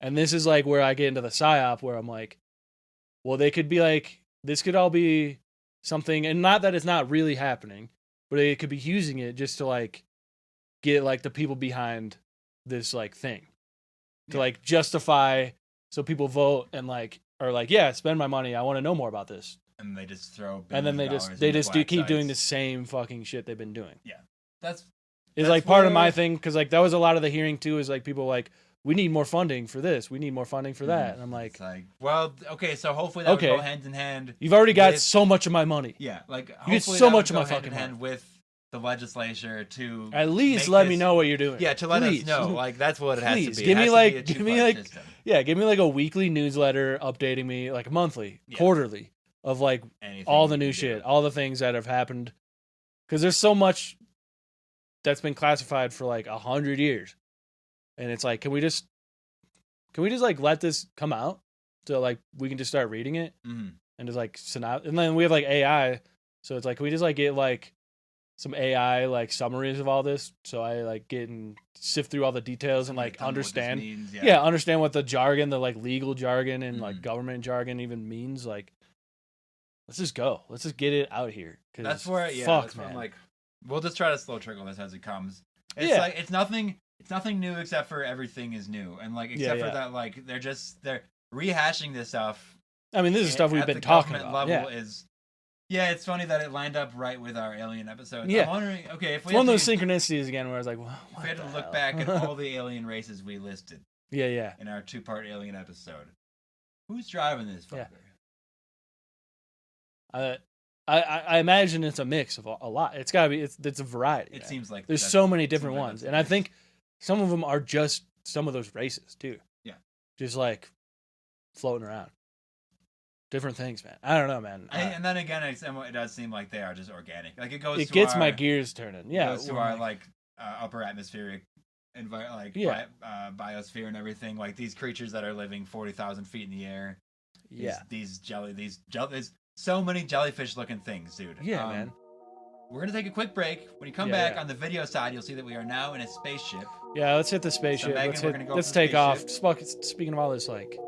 And this is like where I get into the psyop, where I'm like, well, they could be like, this could all be something, and not that it's not really happening, but they could be using it just to like get like the people behind this like thing to like justify, so people vote and like are like, yeah, spend my money. I want to know more about this. And they just throw. And then they just keep doing the same fucking shit they've been doing. Yeah, that's like part of my thing, because like that was a lot of the hearing too. Is like people like, we need more funding for this. We need more funding for that. And I'm like, well, okay, so hopefully that will go hand in hand. You've already got so much of my money. Yeah, like you get so much of my fucking hand with the legislature to at least let me know what you're doing. Yeah, to let us know. Like that's what it has to be. Give me like a weekly newsletter updating me, like monthly, quarterly, of like all the new shit, all the things that have happened. Because there's so much that's been classified for like 100 years. And it's like, can we just like let this come out so like we can just start reading it and just like and then we have like AI, so it's like, can we just like get like some AI like summaries of all this, so I like get and sift through all the details and like understand understand what the jargon, the like legal jargon and like government jargon even means. Like, let's just go, let's just get it out here. That's where that's where I'm like, we'll just try to slow trickle this as it comes. It's like it's nothing new except for everything is new, and like except for that, like they're rehashing this stuff. I mean, this is stuff we've been talking about. Level is it's funny that it lined up right with our alien episode. Yeah, I'm wondering, okay, if it's one of those synchronicities again where I was like, well, if we had to look back at all the alien races we listed, in our 2-part alien episode, who's driving this fucker? I imagine it's a mix of a lot. It's gotta be. It's a variety. It seems like there's so many different ones, and I think some of them are just some of those races too. Yeah, just like floating around, different things, man. I don't know, man. And then again, it does seem like they are just organic. Like it goes. It gets my gears turning. Yeah, it goes to our like upper atmospheric biosphere and everything. Like these creatures that are living 40,000 feet in the air. These so many jellyfish-looking things, dude. Yeah, man. We're going to take a quick break. When you come back on the video side, you'll see that we are now in a spaceship. Yeah, let's hit the spaceship. So Megan, let's take off. Speaking of all this, like,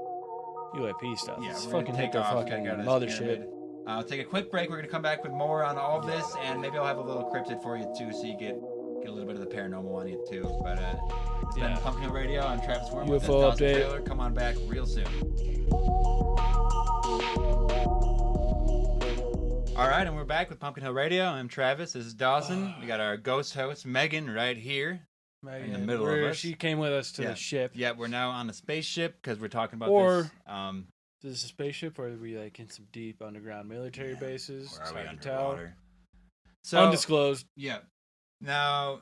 UAP stuff. Yeah, let's we're fucking hit the fucking mothership. I'll take a quick break. We're going to come back with more on all this, and maybe I'll have a little cryptid for you, too, so you get a little bit of the paranormal on you, too. But it's been Pumpkin Hill Radio. I'm Travis Wyrmwood. UFO update. Taylor. Come on back real soon. All right, and we're back with Pumpkin Hill Radio. I'm Travis. This is Dawson. We got our ghost host, Megan, right here in the middle of us. She came with us to the ship. Yeah, we're now on a spaceship because we're talking about this. Is this a spaceship, or are we like in some deep underground military bases? Or are we underwater? So, undisclosed. Yeah. Now,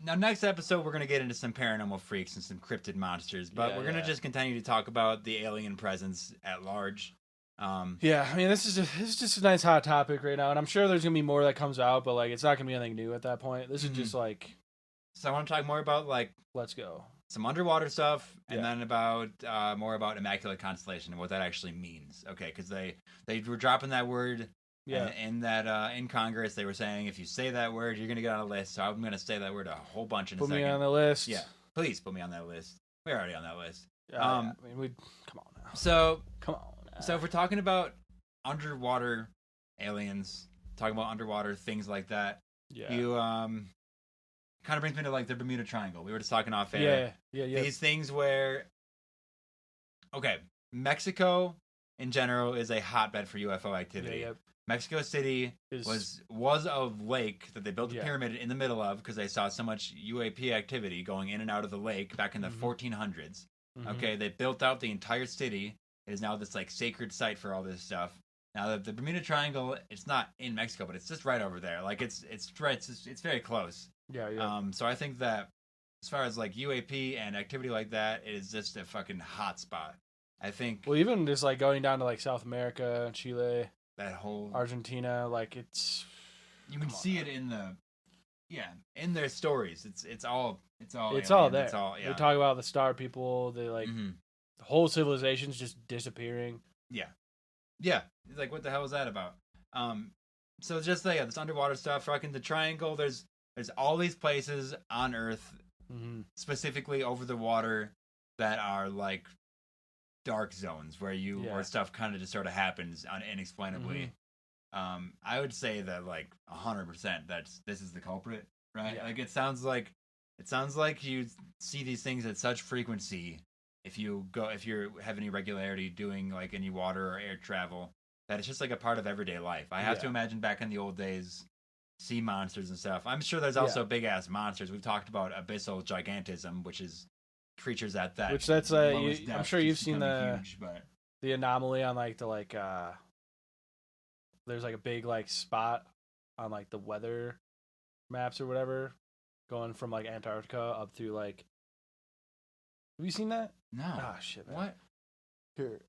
next episode, we're going to get into some paranormal freaks and some cryptid monsters, but we're going to just continue to talk about the alien presence at large. I mean, this is just a nice hot topic right now, and I'm sure there's gonna be more that comes out, but like it's not gonna be anything new at that point. This is just like. So I want to talk more about like. Let's go. Some underwater stuff, and then about more about Immaculate Constellation and what that actually means. Okay, because they were dropping that word. Yeah. And in Congress, they were saying if you say that word, you're gonna get on a list. So I'm gonna say that word a whole bunch in a second. Put me on the list. Yeah, please put me on that list. We're already on that list. I mean, we come on now. So come on. So if we're talking about underwater aliens, talking about underwater things like that, you kind of brings me to like the Bermuda Triangle. We were just talking off air. Yeah. These things where, Mexico in general is a hotbed for UFO activity. Yeah. Mexico City was a lake that they built a pyramid in the middle of because they saw so much UAP activity going in and out of the lake back in the 1400s. Okay, they built out the entire city. It is now this like sacred site for all this stuff. Now the Bermuda Triangle, it's not in Mexico, but it's just right over there. Like it's very close. Yeah. So I think that as far as like UAP and activity like that, it is just a fucking hot spot. I think. Well, even just like going down to like South America, Chile, that whole Argentina, like it's. You can see it in in their stories. It's all there. It's all, They talk about the star people. They like the whole civilization's just disappearing. Yeah. It's like, what the hell is that about? So it's just this underwater stuff. Fucking the triangle. There's all these places on Earth, specifically over the water, that are like dark zones where where stuff kind of just sort of happens inexplicably. I would say that like 100% this is the culprit, right? Like it sounds like you see these things at such frequency if you have any regularity doing like any water or air travel, that it's just like a part of everyday life. I have to imagine back in the old days, sea monsters and stuff. I'm sure there's also big ass monsters. We've talked about abyssal gigantism, which is creatures at that. Which that's I'm sure you've seen the anomaly on like the there's like a big like spot on like the weather maps or whatever, going from like Antarctica up through like. Have you seen that? No. Oh shit, man. What? Here.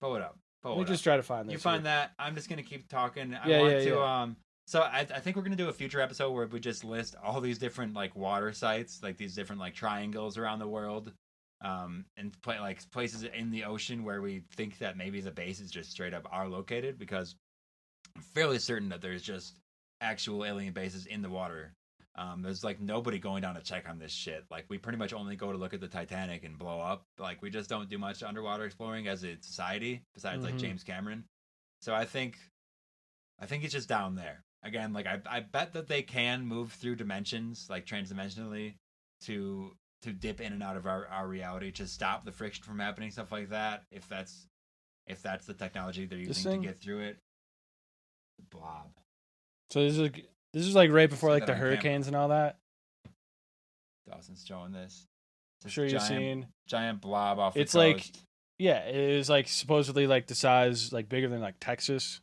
Pull it up. Let me just try to find this. You find that. I'm just gonna keep talking. I want to So I think we're gonna do a future episode where we just list all these different like water sites, like these different like triangles around the world, and like places in the ocean where we think that maybe the bases just straight up are located, because I'm fairly certain that there's just actual alien bases in the water. There's like nobody going down to check on this shit. Like we pretty much only go to look at the Titanic and blow up. Like we just don't do much underwater exploring as a society, besides like James Cameron. So I think it's just down there. Again, like I bet that they can move through dimensions, like transdimensionally, to dip in and out of our reality to stop the friction from happening, stuff like that. If that's the technology they're using to get through it. Blob. So this is like right before like the hurricanes and all that. Dawson's showing this. I'm sure you've seen giant blob off the coast. It's like, it is like supposedly like the size, like bigger than like Texas.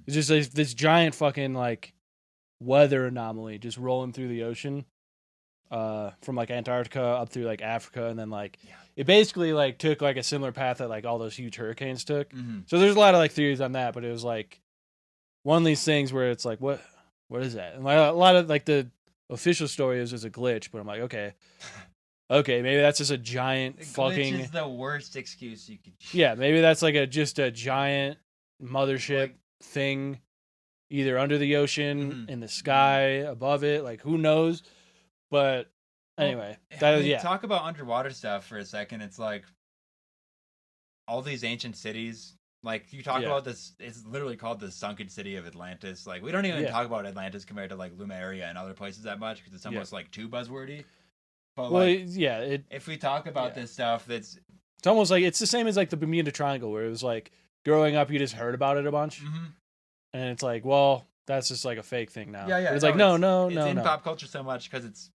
It's just like this giant fucking like weather anomaly just rolling through the ocean, from like Antarctica up through like Africa, and then like it basically like took like a similar path that like all those huge hurricanes took. So there's a lot of like theories on that, but it was like one of these things where it's like, what is that? And like a lot of like the official story is just a glitch, but I'm like, okay, maybe that's just a giant fucking. Glitch is the worst excuse you could. Yeah, maybe that's like just a giant mothership thing, either under the ocean, in the sky, above it. Like who knows? But anyway, Talk about underwater stuff for a second. It's like all these ancient cities. Like, you talk about this, it's literally called the sunken city of Atlantis. Like, we don't even talk about Atlantis compared to, like, Lemuria and other places that much, because it's almost, like, too buzzwordy. But, if we talk about this stuff, it's almost like, it's the same as, like, the Bermuda Triangle, where it was, like, growing up, you just heard about it a bunch. And it's like, well, that's just, like, a fake thing now. Yeah. It's like, no. It's in pop culture so much because it's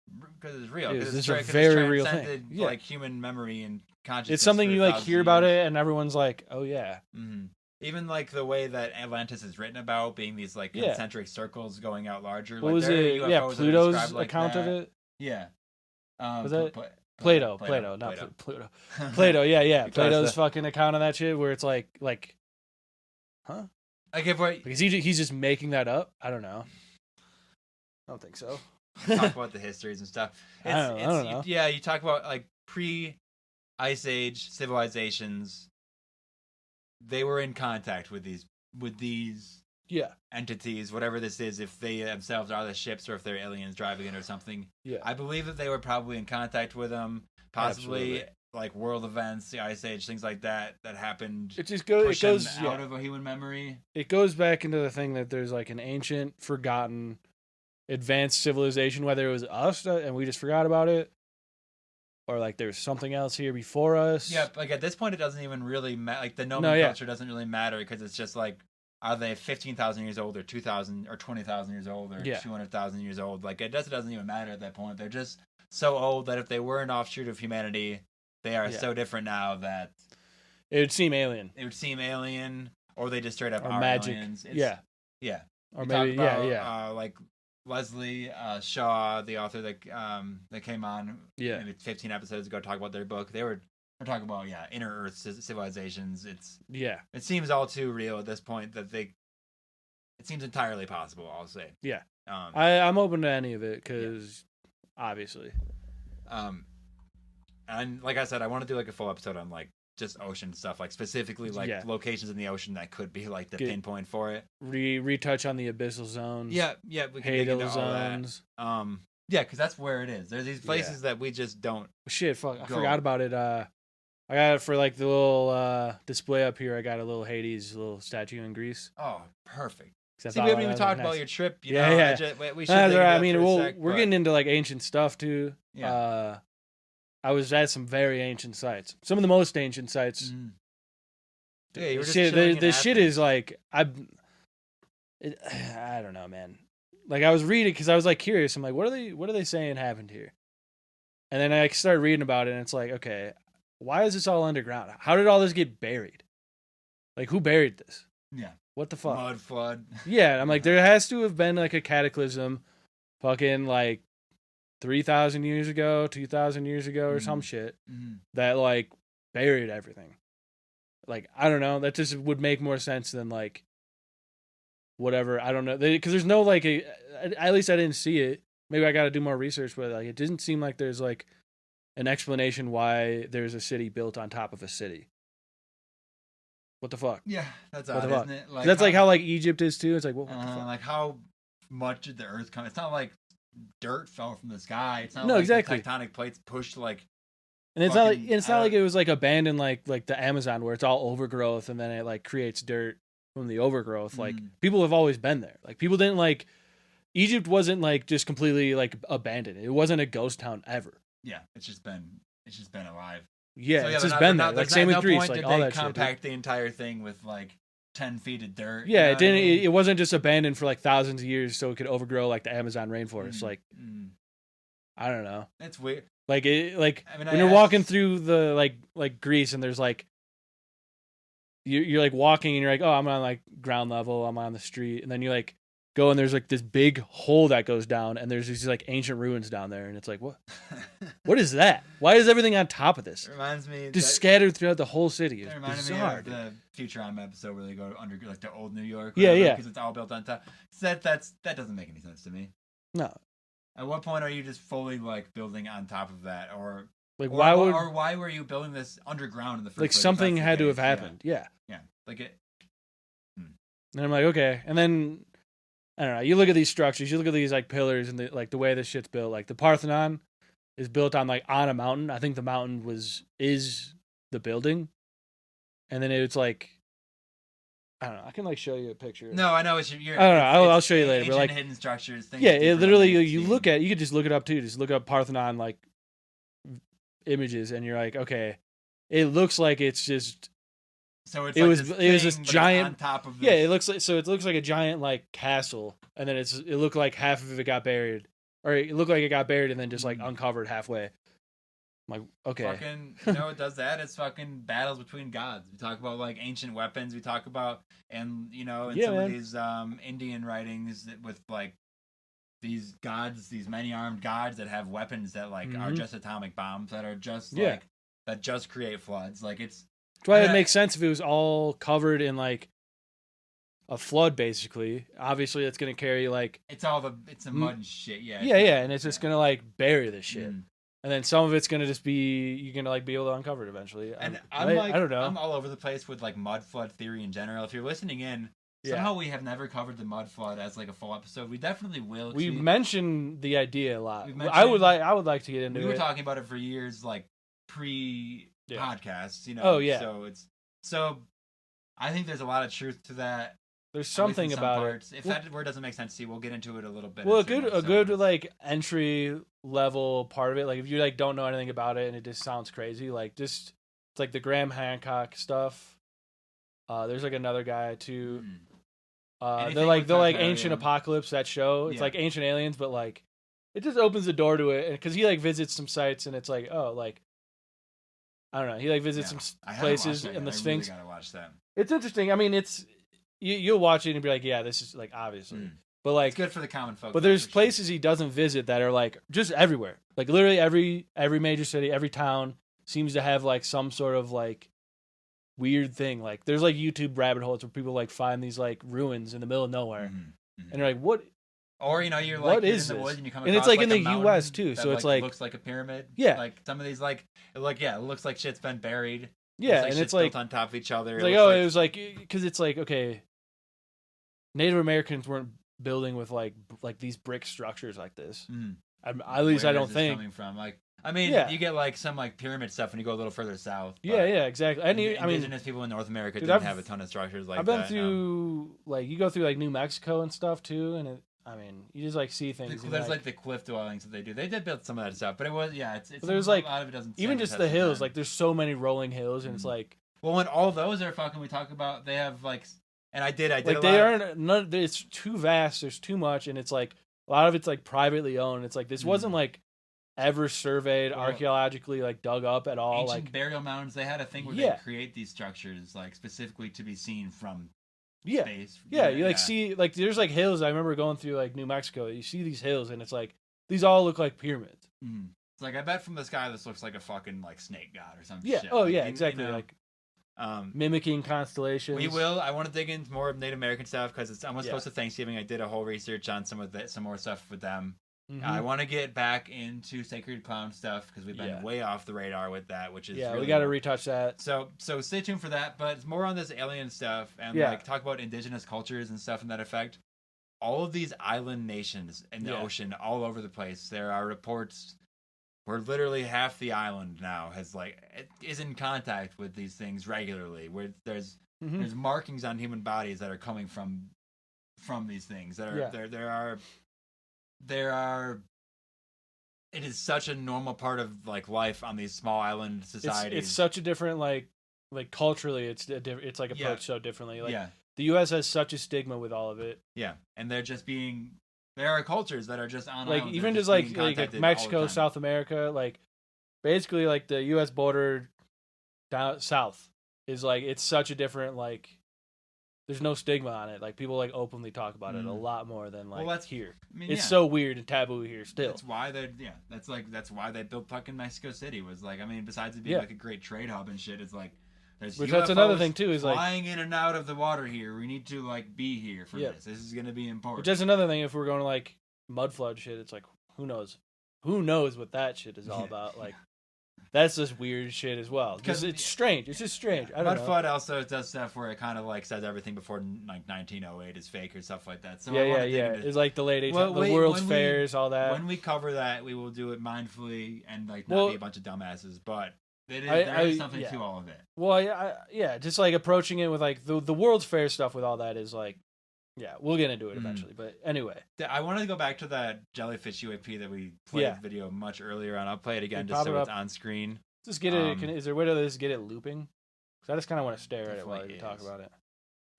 real. It's a very real thing. Like, human memory and consciousness. It's something you like hear about it, and everyone's like, "Oh yeah." Even like the way that Atlantis is written about, being these like concentric circles going out larger. What was it? Pluto's like account that. of it. Yeah. Was that Plato? Not Pluto. Plato. Yeah. Plato's fucking account of that shit, where it's like, huh? Like because he's just making that up. I don't know. I don't think so. Talk about the histories and stuff. I don't know. You talk about like pre-Ice Age civilizations. They were in contact with these entities, whatever this is, if they themselves are the ships or if they're aliens driving it or something. Yeah. I believe that they were probably in contact with them, possibly. Absolutely. Like world events, the Ice Age, things like that happened. It just goes out of a human memory. It goes back into the thing that there's like an ancient, forgotten, advanced civilization, whether it was us and we just forgot about it, or like there's something else here before us. Yeah, like at this point, it doesn't even really matter. Like the nomenclature doesn't really matter, because it's just like, are they 15,000 years old or 2,000 or 20,000 years old or 200,000 years old? Like it doesn't even matter at that point. They're just so old that if they were an offshoot of humanity, they are so different now that it would seem alien. Or they just straight up are magic. aliens. Yeah. Or maybe like Leslie Shaw, the author that came on maybe 15 episodes ago, talk about their book. They're talking about inner Earth civilizations. It seems all too real at this point that it seems entirely possible. I'll say. Yeah. I'm open to any of it because obviously. And like I said, I want to do like a full episode on like just ocean stuff, like specifically like locations in the ocean that could be like the pinpoint for it. Retouch on the abyssal zones. Yeah, we can dig into all zones. Because that's where it is. There's these places that we just don't. Shit, fuck! I forgot about it. I got it for like the little display up here. I got a little Hades little statue in Greece. Oh, perfect. See, we haven't even talked about your trip. You know? We should. I mean, we're getting into like ancient stuff too. Yeah. I was at some very ancient sites. Some of the most ancient sites. Yeah, you were just the shit is like I don't know, man. Like I was reading because I was like curious. I'm like, what are they saying happened here? And then I started reading about it, and it's like, okay, why is this all underground? How did all this get buried? Like, who buried this? Yeah. What the fuck? Mud flood. Yeah, I'm like, there has to have been like a cataclysm, fucking like 3,000 years ago, 2,000 years ago, or some shit that like buried everything. Like, I don't know. That just would make more sense than like whatever. I don't know. Because there's no like at least I didn't see it. Maybe I got to do more research, but like it didn't seem like there's like an explanation why there's a city built on top of a city. What the fuck? Yeah, that's odd, isn't it? Like, that's like how like Egypt is too. It's like what the fuck? Like how much did the Earth come? It's not like dirt fell from the sky. It's not exactly. The tectonic plates pushed like. And it's not like it was like abandoned like the Amazon where it's all overgrowth and then it like creates dirt from the overgrowth. Like people have always been there. Like people didn't like Egypt wasn't like just completely like abandoned. It wasn't a ghost town ever. Yeah, it's just been alive. Yeah, so, it's just been there. Like same with Greece, like all that shit. Compact the entire thing with like 10 feet of dirt. Yeah, it didn't. It wasn't just abandoned for like thousands of years so it could overgrow like the Amazon rainforest. Like, I don't know. It's weird. Like when you're walking through the like Greece and there's like you're like walking and you're like, oh, I'm on like ground level, I'm on the street, and then you like go and there's like this big hole that goes down and there's these like ancient ruins down there and it's like what is that? Why is everything on top of this? It reminds me just scattered throughout the whole city. It's bizarre. Me of the Futurama episode where they go under like the old New York. Yeah, because it's all built on top. So that doesn't make any sense to me. No. At what point are you just fully like building on top of that, or like why were you building this underground in the first place? Like something had to have happened. Yeah. Like it. And I'm like, okay, and then I don't know. You look at these structures. You look at these like pillars and the way this shit's built. Like the Parthenon is built on like on a mountain. I think the mountain is the building, and then it's like I don't know. I can like show you a picture. No, I know I don't know. I'll show you later. But like hidden structures. Yeah, it literally you look at. You could just look it up too. Just look up Parthenon like images, and you're like, okay, it looks like it's just. So it's it was this giant on top of this. Yeah, it looks like a giant like castle, and then it looked like half of it got buried, or it looked like it got buried and then just like uncovered halfway. I'm like, okay, fucking, it does that. It's fucking battles between gods. We talk about like ancient weapons. We talk about in some of these Indian writings with like these gods, these many armed gods that have weapons that like are just atomic bombs that are just like that just create floods. Like it's. That's why it makes sense if it was all covered in like a flood, basically. Obviously, it's gonna carry like it's the mud and shit. Yeah, and it's just gonna like bury this shit, and then some of it's gonna just be you're gonna like be able to uncover it eventually. And I don't know. I'm all over the place with like mud flood theory in general. If you're listening in, somehow we have never covered the mud flood as like a full episode. We definitely will. We mentioned the idea a lot. I would like to get into it. We were talking about it for years, like pre. Podcasts, Oh yeah. So I think there's a lot of truth to that. There's something about parts. If that word doesn't make sense to you, we'll get into it a little bit. Well, a good like entry level part of it, like if you like don't know anything about it and it just sounds crazy, like just it's like the Graham Hancock stuff. There's like another guy too. They're like Ancient Apocalypse, that show. It's like Ancient Aliens, but like it just opens the door to it because he like visits some sites and it's like I don't know. He like visits some places in the Sphinx. I really gotta watch that. It's interesting. I mean, you'll watch it and be like, yeah, this is like obviously. But like, it's good for the common folk. But there's places he doesn't visit that are like just everywhere. Like literally every major city, every town seems to have like some sort of like weird thing. Like there's like YouTube rabbit holes where people like find these like ruins in the middle of nowhere, and you're like, what? Or you're like what you're is in the this? woods and you come and across it's like in a the U.S. mountain too, that, so it's like looks like a pyramid. Yeah, like some of these it looks like shit's been buried. Yeah, and it's like built on top of each other. It's like it was like because it's like okay, Native Americans weren't building with like these brick structures like this. At least I don't think. Coming from you get like some like pyramid stuff when you go a little further south. Yeah, exactly. Indigenous people in North America didn't have a ton of structures like that. I've been through like you go through like New Mexico and stuff too, and you just like see things. There's like the cliff dwellings that they do. They did build some of that stuff, but it was it's. There's like a lot of it doesn't. Even just the hills, like there's so many rolling hills, and it's like. Well, when all those are fucking, we talk about they have like, and I did like they aren't none. It's too vast. There's too much, and it's like a lot of it's like privately owned. It's like this wasn't like ever surveyed archaeologically like dug up at all. Ancient like burial mounds, they had a thing where they create these structures like specifically to be seen from space. Yeah, you like see like there's like hills. I remember going through like New Mexico. You see these hills, and it's like these all look like pyramids. It's like I bet from the sky this looks like a fucking like snake god or something. Yeah. Shit. Oh like, yeah, exactly. Like. Mimicking constellations. We will. I want to dig into more of Native American stuff because it's almost close to Thanksgiving. I did a whole research on some more stuff with them. I want to get back into sacred clown stuff because we've been way off the radar with that, which is really we got to retouch that. So stay tuned for that. But it's more on this alien stuff and like talk about indigenous cultures and stuff in that effect. All of these island nations in the ocean, all over the place. There are reports. Where literally half the island now is in contact with these things regularly. Where there's markings on human bodies that are coming from these things. That are there are. It is such a normal part of like life on these small island societies. It's such a different like culturally. It's like approached so differently. Like the U.S. has such a stigma with all of it. Yeah, and they're just being. There are cultures that are just on like islands, even just like Mexico, South America, like basically like the U.S. border down south is like it's such a different like. There's no stigma on it. Like people like openly talk about it a lot more than like that's here. I mean, it's so weird and taboo here still. That's why that's why they built fucking Mexico City was like besides it being like a great trade hub and shit, it's like. Which that's another thing too is flying in and out of the water here. We need to like be here for this. This is gonna be important. Which is another thing. If we're going to like mud flood shit, it's like who knows what that shit is all about. Like that's just weird shit as well. Because it's strange. It's just strange. I don't know. Mud flood also does stuff where it kind of like says everything before like 1908 is fake or stuff like that. So yeah. It's like the late 1800s, the World's Fairs, all that. When we cover that, we will do it mindfully and like not be a bunch of dumbasses, but. There is something to all of it. Well, just like approaching it with like the World's Fair stuff with all that is like, we'll get into it eventually. But anyway, I wanted to go back to that Jellyfish UAP that we played a video much earlier on. I'll play it again just so it's on screen. Just get it. Is there a way to just get it looping? Because I just kind of want to stare at it while you talk about it.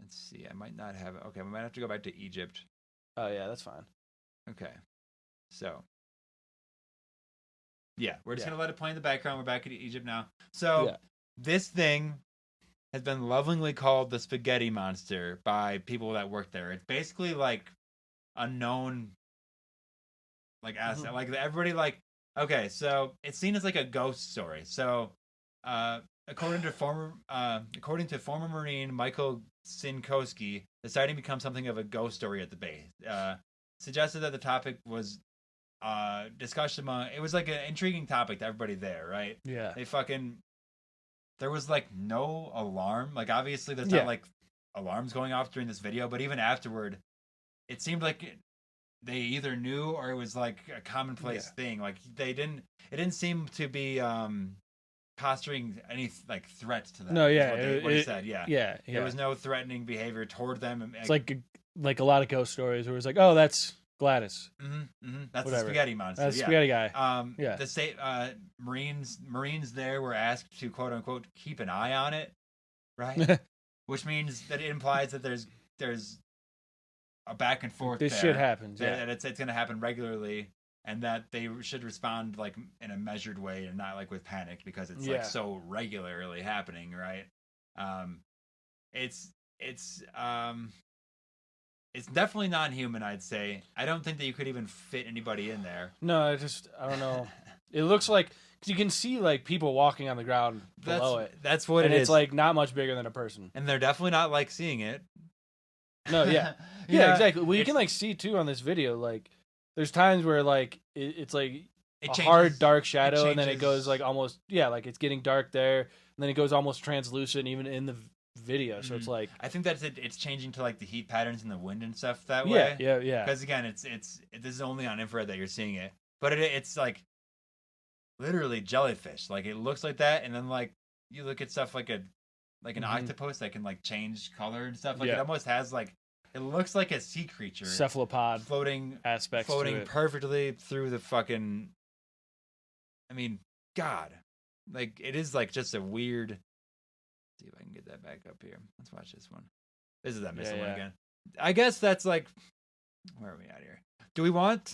Let's see. I might not have it. Okay, we might have to go back to Egypt. Oh yeah, that's fine. Okay, so. Yeah, we're just going to let it play in the background. We're back in Egypt now. So, this thing has been lovingly called the spaghetti monster by people that work there. It's basically like a known like asset. Like everybody like okay, so it's seen as like a ghost story. So, according to former Marine Michael Sinkowski, the sighting becomes something of a ghost story at the base. Suggested that the topic was discussion among it was like an intriguing topic to everybody there, right? Yeah. There was like no alarm. Like obviously there's not like alarms going off during this video, but even afterward, it seemed like they either knew or it was like a commonplace thing. Like it didn't seem to be posturing any like threat to them. No, what he said. Yeah. There was no threatening behavior toward them. It's like a lot of ghost stories where it's like, oh, that's Gladys. That's the spaghetti monster. That's the spaghetti guy. The state Marines there were asked to quote unquote keep an eye on it, right? Which means that it implies that there's a back and forth. This shit happens. That it's going to happen regularly, and that they should respond like in a measured way and not like with panic because it's like so regularly happening, right? It's definitely non-human, I'd say. I don't think that you could even fit anybody in there. No, I don't know. It looks like, cause you can see like people walking on the ground below it. That's what and it is. It's like not much bigger than a person. And they're definitely not like seeing it. No, yeah. Yeah, exactly. Well, you can like see too on this video, like there's times where like it's like hard dark shadow and then it goes like almost, like it's getting dark there and then it goes almost translucent even in the video. So it's like, I think that's it. It's changing to like the heat patterns and the wind and stuff that way. Yeah. Because again, this is only on infrared that you're seeing it, but it's like literally jellyfish. Like it looks like that, and then like you look at stuff like an octopus that can like change color and stuff. Like it almost has like, it looks like a sea creature, cephalopod floating perfectly through the fucking. I mean, God, like it is like just a weird. See if I can get that back up here. Let's watch this one. This is that missile one again. I guess that's like, where are we at here? Do we want,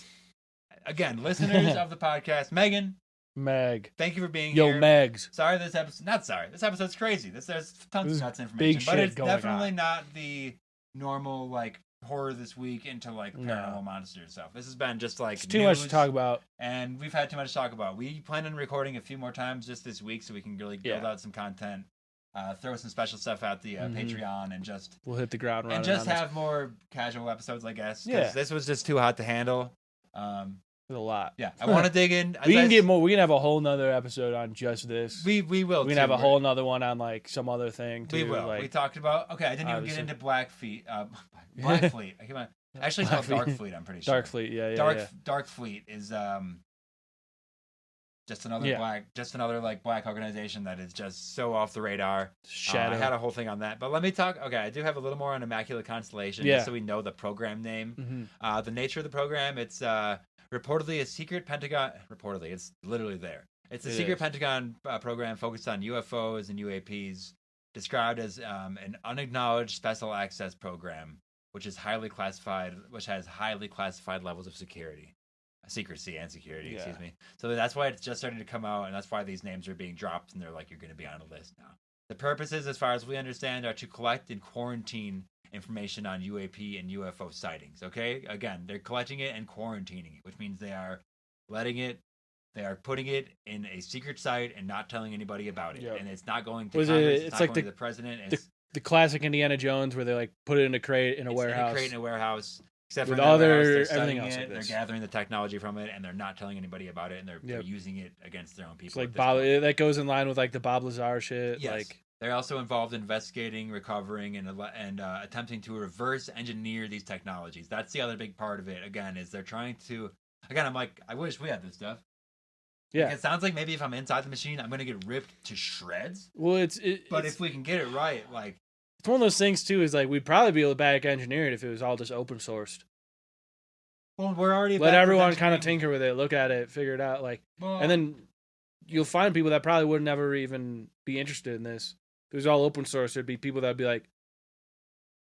again, listeners of the podcast, Meg, thank you for being here. Yo, Megs. Sorry, this episode's crazy. There's tons of nuts information, but it's definitely not the normal like horror this week into like paranormal monster stuff. This has been just like it's too much to talk about, and we've had too much to talk about. We plan on recording a few more times just this week so we can really build out some content. Throw some special stuff out the Patreon and just we'll hit the ground running and just have more casual episodes, I guess. Yeah, this was just too hot to handle. A lot. Yeah, I want to dig in. We can get more. We can have a whole nother episode on just this. We will. We can have a whole nother one on like some other thing too. We will. Like, we talked about. Okay, I didn't even get into Blackfleet. Blackfleet. Come on. Actually, it's called Darkfleet. I'm pretty sure. Darkfleet. Yeah. Darkfleet is just another like black organization that is just so off the radar. I had a whole thing on that, but let me talk. Okay, I do have a little more on Immaculate Constellation, just so we know the program name, the nature of the program. It's reportedly a secret Pentagon. Reportedly, it's literally there. It's a secret Pentagon program focused on UFOs and UAPs, described as an unacknowledged special access program, which is highly classified, which has highly classified levels of secrecy and security, excuse me. So that's why it's just starting to come out, and that's why these names are being dropped, and they're like, you're going to be on a list now. The purposes, as far as we understand, are to collect and quarantine information on UAP and UFO sightings, okay? Again, they're collecting it and quarantining it, which means they are putting it in a secret site and not telling anybody about it. Yep. And it's not going to Congress, it's not going to the president. It's the classic Indiana Jones where they like put it in a crate in a warehouse. Except with for everything else. They're gathering the technology from it, and they're not telling anybody about it, and they're using it against their own people. It's like that goes in line with like the Bob Lazar shit. Yes. Like they're also involved in investigating, recovering, and attempting to reverse engineer these technologies. That's the other big part of it. Again, is they're trying to. Again, I'm like, I wish we had this stuff. Yeah, like, it sounds like maybe if I'm inside the machine, I'm gonna get ripped to shreds. Well, but if we can get it right, like. It's one of those things too. Is like we'd probably be able to back engineer it if it was all just open sourced. Well, we're already let everyone kind of tinker with it, look at it, figure it out, and then you'll find people that probably would never even be interested in this. If it was all open source, there'd be people that'd be like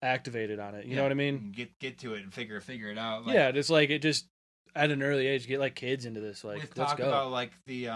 activated on it. You know what I mean? Get to it and figure it out. Yeah, just at an early age, get like kids into this. Like, we've let's talked about like the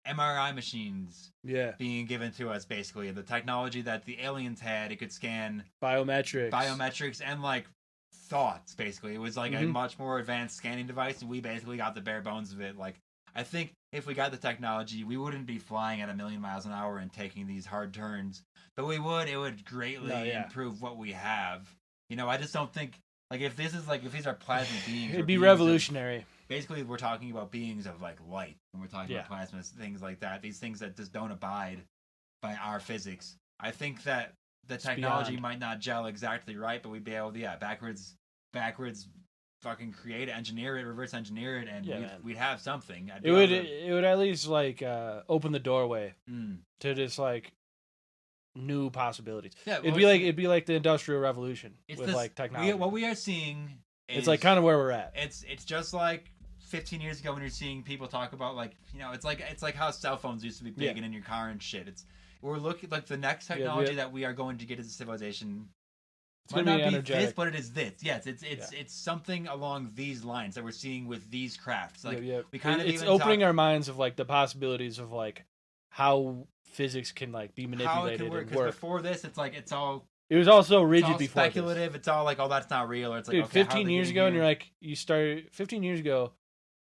MRI machines being given to us, basically the technology that the aliens had. It could scan biometrics and like thoughts. Basically, it was like a much more advanced scanning device, and we basically got the bare bones of it. Like, I think if we got the technology, we wouldn't be flying at 1,000,000 miles an hour and taking these hard turns, but it would greatly improve what we have. You know, I just don't think like if these are plasma beings, it'd be revolutionary. Basically, we're talking about beings of like light, and we're talking about plasma, things like that. These things that just don't abide by our physics. I think that the technology might not gel exactly right, but we'd be able to backwards fucking create it, engineer it, reverse engineer it, and we'd have something. It would at least like open the doorway to just like new possibilities. Yeah, it'd be like the Industrial Revolution with like technology. What we are seeing it's like kind of where we're at. It's just like 15 years ago when you're seeing people talk about like, you know, it's like how cell phones used to be big and in your car and shit. We're looking like the next technology that we are going to get as a civilization. It's might not be energetic. This, but it is this. Yes, it's something along these lines that we're seeing with these crafts. Like we kind of it's opening our minds of like the possibilities of like how physics can like be manipulated. How it can work. Because before this, it's like it's all It was also rigid it's before. Speculative. It's all like, oh, that's not real. Or it's like, dude, okay, 15 years ago, and you're like, 15 years ago,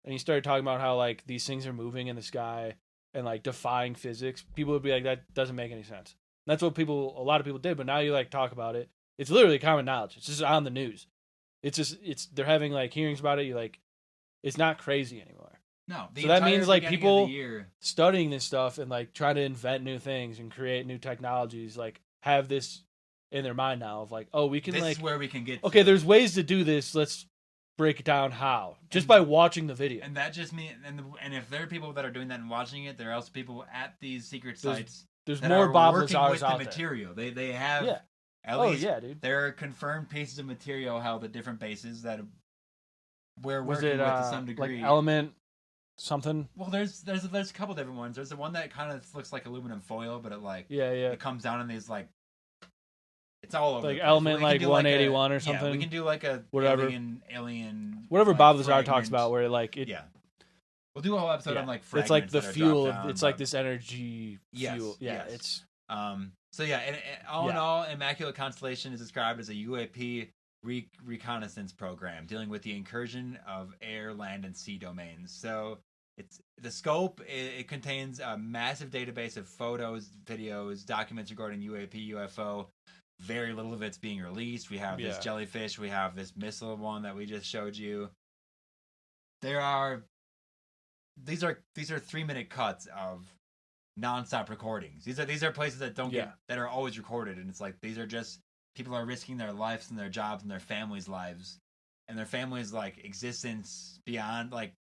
and you started talking about how like these things are moving in the sky and like defying physics. People would be like, that doesn't make any sense. And that's what a lot of people did. But now you like talk about it. It's literally common knowledge. It's just on the news. They're having like hearings about it. You like, it's not crazy anymore. No. So that means like people studying this stuff and like trying to invent new things and create new technologies, like have this in their mind now of like, oh, we can this like, is where we can get. Okay, there's ways to do this. Let's break it down how just by watching the video. And that just means, and if there are people that are doing that and watching it, there are also people at these secret sites. There's more Bob Lazars out the material. there. They have. Yeah. At least, dude. There are confirmed pieces of material held at different bases that we're Was working it, with to some degree. Like element something? Well, there's a couple different ones. There's the one that kind of looks like aluminum foil, but it comes down in these like. It's all over. Like element like 181 or something. Yeah, we can do like a whatever alien. Whatever like, Bob Lazar talks about, where like it. Yeah. We'll do a whole episode on like fragments. It's like the fuel. Down, it's like this energy fuel. Yeah, yes. it's. So yeah, and all in all, Immaculate Constellation is described as a UAP reconnaissance program dealing with the incursion of air, land, and sea domains. So it's the scope. It contains a massive database of photos, videos, documents regarding UAP, UFO. Very little of it's being released. We have this jellyfish. We have this missile one that we just showed you. These are 3-minute cuts of nonstop recordings. These are places that don't get that are always recorded, and it's like these are just people are risking their lives and their jobs and their families' lives and their families' like existence beyond like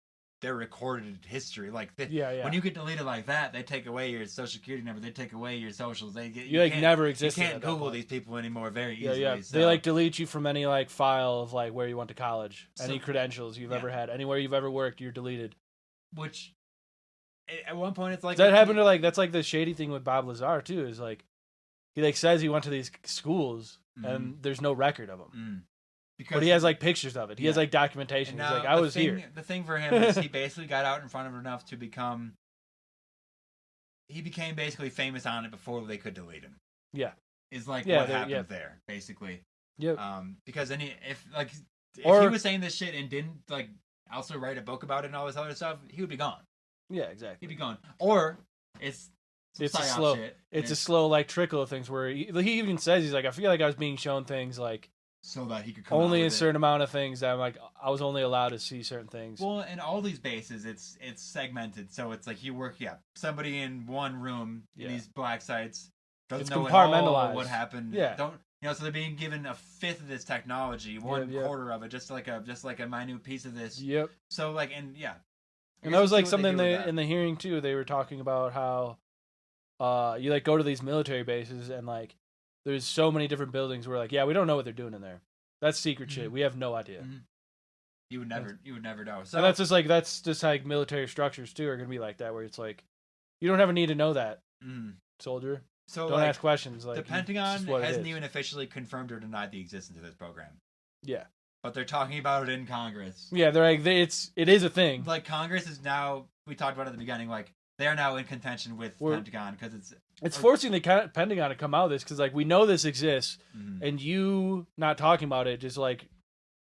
their recorded history. Like when you get deleted like that, they take away your social security number, they take away your socials. You like never existed. You can't Google these people anymore very easily. Yeah. So. They like delete you from any like file of like where you went to college, any credentials you've ever had, anywhere you've ever worked, you're deleted. Which at one point it's like that happened to like that's like the shady thing with Bob Lazar too is like he like says he went to these schools and there's no record of them. Because, but he has like pictures of it. He has like documentation. He's like, I was here. The thing for him is he basically got out in front of it enough to become. He became basically famous on it before they could delete him. Yeah, is like what happened there basically. Yeah. Because if he was saying this shit and didn't like also write a book about it and all this other stuff, he would be gone. Yeah, exactly. He'd be gone. Or it's a slow. It's a slow like trickle of things where he even says he's like I feel like I was being shown things like. So that he could come only a certain amount of things that I'm like I was only allowed to see certain things. Well, in all these bases, it's segmented, so it's like you work somebody in one room in these black sites doesn't know compartmentalized. What happened. Yeah, so they're being given a fifth of this technology, one quarter of it, just like a minute piece of this. Yep. So like and that was like something in the hearing too. They were talking about how you like go to these military bases and like. There's so many different buildings where like, we don't know what they're doing in there. That's secret shit. We have no idea. Mm-hmm. You would never know. So and that's just like military structures too are gonna be like that, where it's like, you don't have a need to know that, soldier. So don't ask questions. Like the Pentagon hasn't even officially confirmed or denied the existence of this program. Yeah, but they're talking about it in Congress. Yeah, they're like it is a thing. Like Congress is now. We talked about it at the beginning. Like they are now in contention with Pentagon because it's forcing the Pentagon to come out of this because like we know this exists, and you not talking about it just like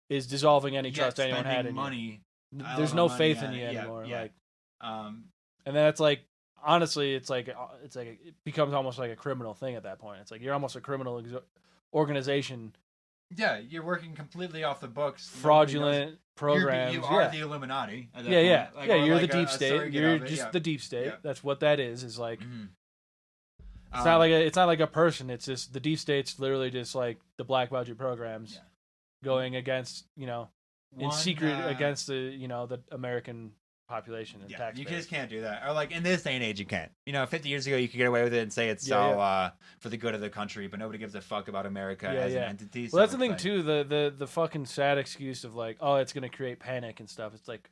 is dissolving any trust anyone had in money. You. There's no faith in you anymore. Like, and then it's like honestly, it's like it becomes almost like a criminal thing at that point. It's like you're almost a criminal organization. Yeah, you're working completely off the books. Fraudulent programs. You are the Illuminati. At that point. Like, you're like the deep state. You're just the deep state. Yeah. That's what that is. Is like it's not like a person. It's just the deep state's literally just like the black budget programs going against in secret against the American population and taxpayers. You just can't do that. Or like in this day and age, you can't. 50 years ago, you could get away with it and say it's all for the good of the country, but nobody gives a fuck about America as an entity. Well, that's the thing too. The fucking sad excuse of like, oh, it's gonna create panic and stuff. It's like,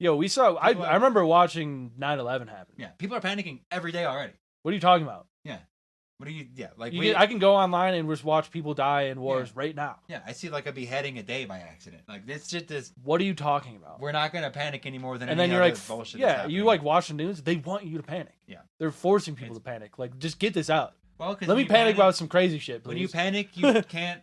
we saw. I remember watching 9/11 happen. Yeah, people are panicking every day already. What are you talking about? Yeah. What are you? Yeah, like I can go online and just watch people die in wars right now. Yeah, I see like a beheading a day by accident. Like this shit is. What are you talking about? We're not gonna panic any more than. And any then you're other like, bullshit. You like watch the news. They want you to panic. Yeah, they're forcing people to panic. Like, just get this out. Well, let me panic about some crazy shit, please. When you panic, you can't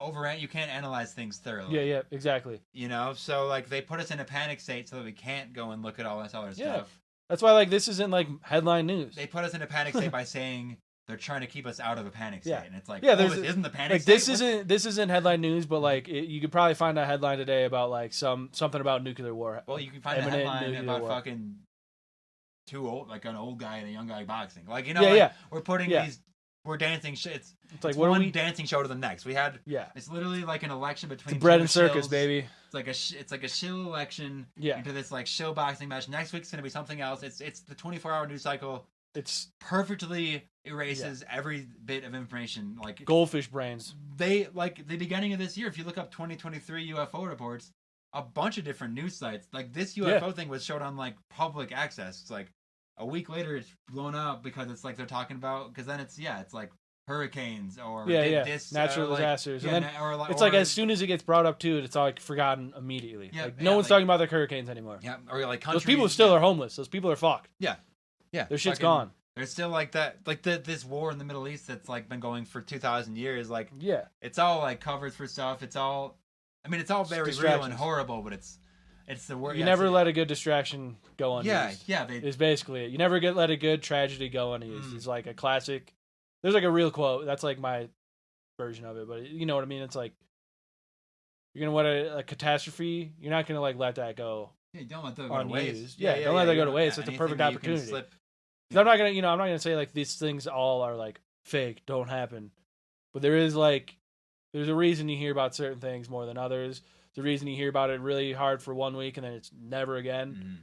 you can't analyze things thoroughly. Yeah, exactly. You know, so like they put us in a panic state so that we can't go and look at all this other stuff. That's why like this isn't like headline news. They put us in a panic state by saying they're trying to keep us out of a panic state, and it's like, this isn't the panic like, state. This isn't headline news, but like you could probably find a headline today about like something about nuclear war. Well, you can find a headline about fucking two old, like an old guy and a young guy boxing. Like we're putting these. We're dancing. It's like one dancing show to the next. We had It's literally like an election between bread and circus, baby. It's like a shill election into this like shill boxing match. Next week's gonna be something else. It's the 24-hour news cycle. It's perfectly erases every bit of information. Like goldfish brains. They like the beginning of this year. If you look up 2023 UFO reports, a bunch of different news sites like this UFO thing was showed on like public access. It's like. A week later, it's blown up because it's like they're talking about because then it's like hurricanes or natural disasters, and then it's like as soon as it gets brought up to it, it's all like forgotten immediately. Like no one's talking about the hurricanes anymore. Yeah, or like those people still are homeless. Those people are fucked. Yeah, their shit's gone. There's still like that, like this war in the Middle East that's like been going for 2,000 years. Like it's all like covers for stuff. It's all, I mean, it's all very real and horrible, but it's the word. You never let a good distraction go unused. It's basically it. You never let a good tragedy go unused. It's like a classic. There's like a real quote. That's like my version of it, but you know what I mean. It's like you're gonna let a catastrophe. You're not gonna like let that go. Yeah, don't let that go to waste. Don't let that go to waste. It's a perfect opportunity. I'm not gonna say like these things all are like fake, don't happen, but there's a reason you hear about certain things more than others. The reason you hear about it really hard for 1 week and then it's never again.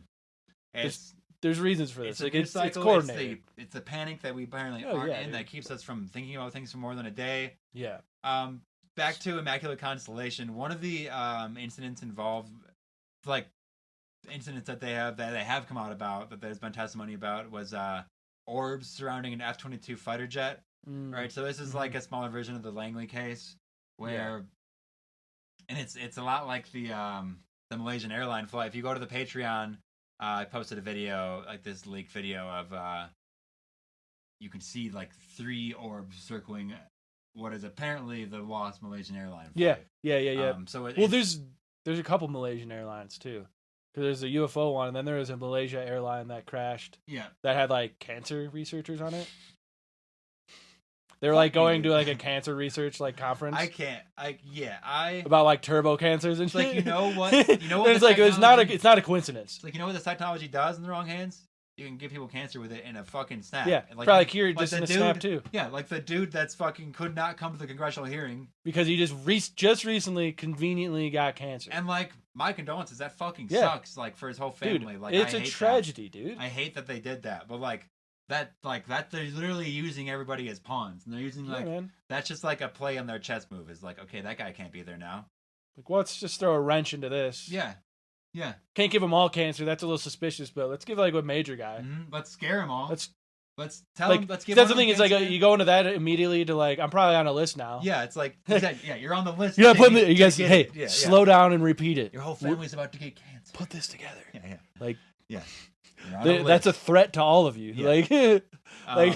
There's reasons for this. It's coordinated. It's a panic that we apparently aren't in that keeps us from thinking about things for more than a day. Yeah. Back to Immaculate Constellation. One of the incidents involved, like incidents that they have come out about that there's been testimony about was orbs surrounding an F-22 fighter jet. Right. So this is like a smaller version of the Langley case where. And it's a lot like the Malaysian airline flight. If you go to the Patreon, I posted a video, like this leaked video of you can see like 3 orbs circling what is apparently the lost Malaysian airline flight. Yeah. There's a couple Malaysian airlines too. Because there's a UFO one, and then there was a Malaysia airline that crashed. Yeah. That had like cancer researchers on it. They were like going to like a cancer research like conference. About like turbo cancers and shit. Like you know what it's like it's not a coincidence. It's like you know what this technology does in the wrong hands? You can give people cancer with it in a fucking snap. Yeah, like, probably cured just in a snap too. Yeah, like the dude that's fucking could not come to the congressional hearing because he just recently conveniently got cancer. And like my condolences, that fucking sucks. Like for his whole family. Dude, like it's a tragedy, dude. I hate that they did that, but like that they're literally using everybody as pawns, and they're using that's just like a play on their chess move. Is like, okay, that guy can't be there now. Like, well, let's just throw a wrench into this. Yeah. Can't give them all cancer. That's a little suspicious, but let's give like a major guy. Let's scare them all. Let's tell like, them. Let's give. That's the thing. It's like you go into that immediately to like I'm probably on a list now. Yeah, it's like you're on the list. You guys, slow down and repeat it. Your whole family's about to get cancer. Put this together. Yeah. Like yeah. That's a threat to all of you. Yeah. Like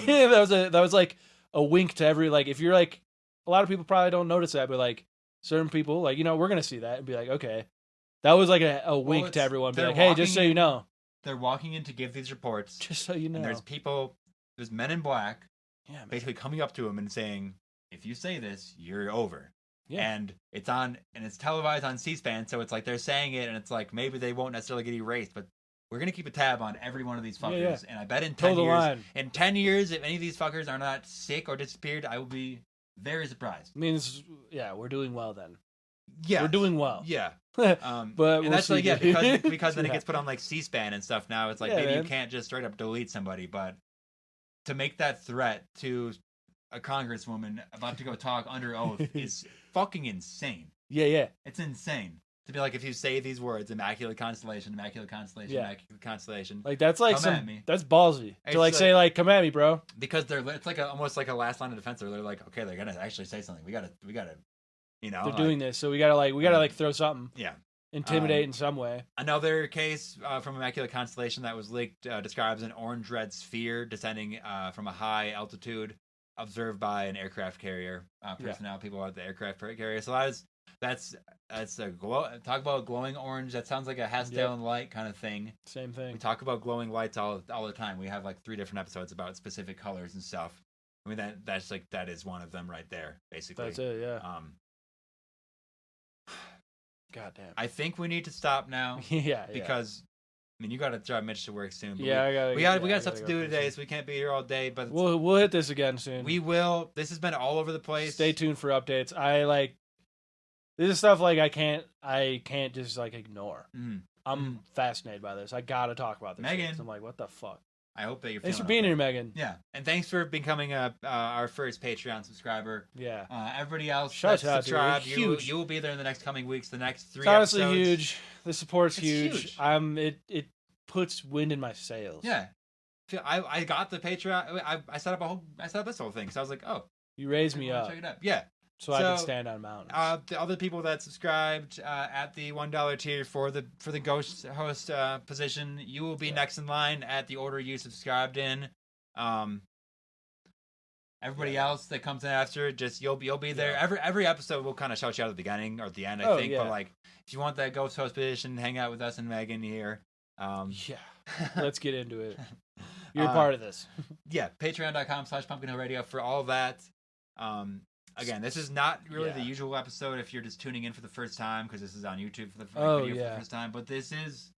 that was like a wink to every like if you're like a lot of people probably don't notice that, but like certain people like we're gonna see that and be like okay, that was like a wink to everyone. Be like hey, just so you know, they're walking in to give these reports. Just so you know, and there's men in black, basically coming up to him and saying if you say this, you're over. Yeah. And it's televised on C-SPAN, so it's like they're saying it, and it's like maybe they won't necessarily get erased, but. We're going to keep a tab on every one of these fuckers. And I bet in 10 years, if any of these fuckers are not sick or disappeared, I will be very surprised. Means, we're doing well then. Yeah. We're doing well. Yeah. But we'll that's see. Like, because then it gets put on like C-SPAN and stuff now. It's like maybe you can't just straight up delete somebody, but to make that threat to a congresswoman about to go talk under oath is fucking insane. Yeah. It's insane. To be like, if you say these words, Immaculate Constellation, Immaculate Constellation, Immaculate Constellation. Like, that's like that's ballsy. To like say, like, come at me, bro. Because it's like almost like a last line of defense. They're like, okay, they're going to actually say something. We got to, They're doing this, so we got to throw something. Yeah. Intimidate in some way. Another case from Immaculate Constellation that was leaked describes an orange-red sphere descending from a high altitude observed by an aircraft carrier personnel, people at the aircraft carrier. So that's a talk about glowing orange. That sounds like a Hasdale and light kind of thing. Same thing. We talk about glowing lights all the time. We have like 3 different episodes about specific colors and stuff. I mean that is one of them right there, basically. That's it, yeah. God damn. I think we need to stop now. Because I mean, you got to drive Mitch to work soon. But we got stuff to do today, so we can't be here all day. But we'll hit this again soon. We will. This has been all over the place. Stay tuned for updates. This is stuff like I can't just like ignore. I'm fascinated by this. I gotta talk about this. Megan, I'm like, what the fuck? I hope that you're. Thanks for being here, Megan. Yeah, and thanks for becoming our first Patreon subscriber. Yeah. Everybody else Shout out, subscribed. You will be there in the next coming weeks. The next 3 it's honestly episodes. huge. The support's huge. It puts wind in my sails. Yeah. I got the Patreon. I set up this whole thing. So I was like, oh, you raised me up. Check it out. Yeah. So I can stand on mountains. The other people that subscribed at the $1 tier for the ghost host position, you will be next in line at the order you subscribed in. Everybody else that comes in after, just you'll be there. Every episode will kind of shout you out at the beginning or at the end, I think. But like, if you want that ghost host position, hang out with us and Megan here. Let's get into it. You're part of this. Patreon.com/PumpkinHillRadio for all that. Again, this is not really the usual episode if you're just tuning in for the first time, because this is on YouTube for the first time. But this is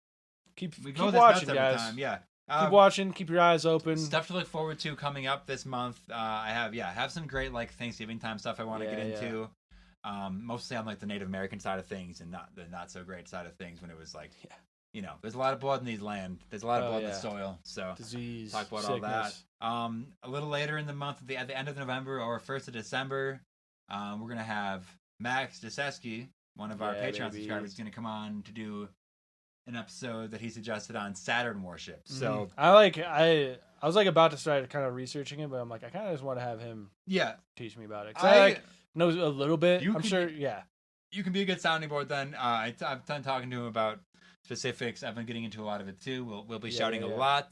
keep watching, guys. Keep watching. Keep your eyes open. Stuff to look forward to coming up this month. I have some great like Thanksgiving time stuff I want to get into. Mostly on like the Native American side of things and not the not so great side of things when it was like there's a lot of blood in these land. There's a lot of blood in the soil. So disease, talk about sickness. all that. A little later in the month, at the end of November or 1st of December, we're gonna have Max Deseski, one of our Patreon subscribers, going to come on to do an episode that he suggested on Saturn warships. So I was like about to start kind of researching it, but I'm like I kind of just want to have him teach me about it. I know a little bit. I'm sure. You can be a good sounding board then. I've done talking to him about specifics. I've been getting into a lot of it too. We'll be shouting a lot.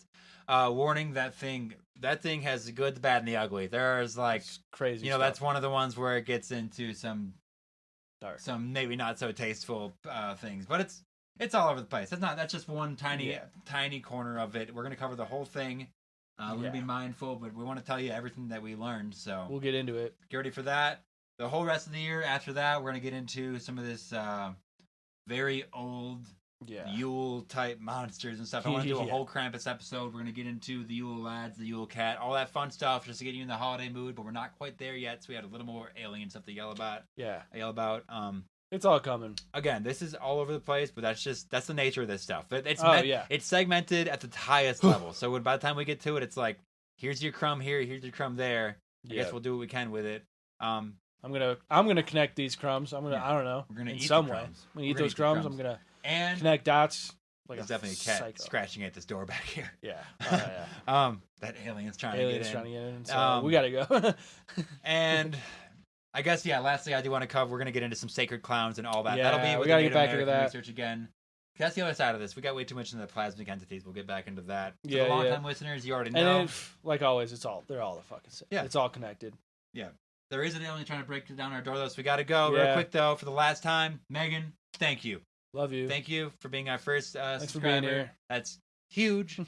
Warning, that thing has the good, the bad, and the ugly. There's like it's crazy. That's one of the ones where it gets into some dark, some maybe not so tasteful things. But it's all over the place. That's just one tiny corner of it. We're gonna cover the whole thing. We're gonna be mindful, but we want to tell you everything that we learned. So we'll get into it. Get ready for that. The whole rest of the year after that, we're gonna get into some of this very old Yule type monsters and stuff. I want to do a whole Krampus episode. We're gonna get into the Yule lads, the Yule cat, all that fun stuff, just to get you in the holiday mood. But we're not quite there yet, so we had a little more alien stuff to yell about. It's all coming. Again, this is all over the place, but that's the nature of this stuff. It's segmented at the highest level. So by the time we get to it, it's like, here's your crumb here, here's your crumb there. I guess we'll do what we can with it. I'm gonna connect these crumbs. I don't know. We're gonna in eat some the way. crumbs. I'm gonna eat those crumbs. I'm gonna connect dots. Like there's definitely a cat psycho. scratching at this door back here. Yeah. That alien's trying to get in. So we gotta go. And I guess lastly, I do want to cover. We're gonna get into some sacred clowns and all that. Yeah, that'll be with we gotta the get back Native into American that research again. That's the other side of this. We got way too much into the plasmic entities. We'll get back into that. For the long-time listeners, you already know. And like always, they're all the fucking same. Yeah. It's all connected. Yeah. There is an alien trying to break down our door, though, so we got to go. Real quick, though, for the last time, Megan, thank you. Love you. Thank you for being our first Thanks subscriber. for being here. That's huge.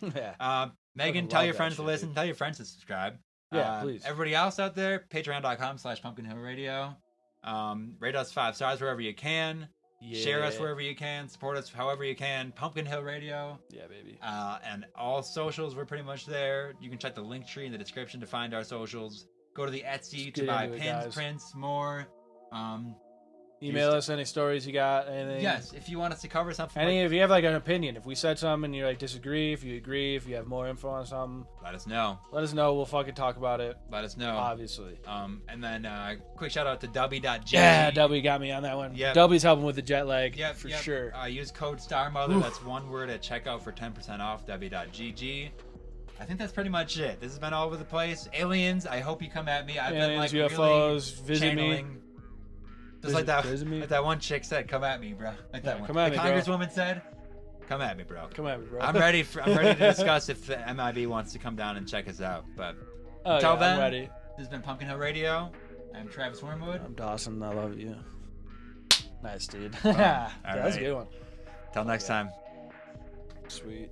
Megan, tell your friends to listen. Tell your friends to subscribe. Yeah, please. Everybody else out there, patreon.com/PumpkinHillRadio. Rate us 5 stars wherever you can. Yeah. Share us wherever you can. Support us however you can. Pumpkin Hill Radio. Yeah, baby. And all socials, we're pretty much there. You can check the link tree in the description to find our socials. Go to the Etsy to buy pins, prints, more. Email us any stories you got, anything. Yes, if you want us to cover something. If you have like an opinion, if we said something and you like disagree, if you agree, if you have more info on something, let us know. We'll fucking talk about it. Let us know. Obviously. And then quick shout out to Dubby.g. Yeah, Dubby got me on that one. Yep. Dubby's helping with the jet lag. For sure. Use code STARMOTHER. That's one word at checkout for 10% off. Dubby.gg. I think that's pretty much it. This has been all over the place. Aliens, I hope you come at me. I've been like UFOs, really visit channeling. me. Just like that one chick said, "Come at me, bro." Like that one. Come at me, Congresswoman said, "Come at me, bro." Come at me, bro. I'm ready to discuss if the MIB wants to come down and check us out. But until then, I'm ready. This has been Pumpkin Hill Radio. I'm Travis Wyrmwood. I'm Dawson. I love you. Nice, dude. All That was a right. good one. Till next time. Sweet.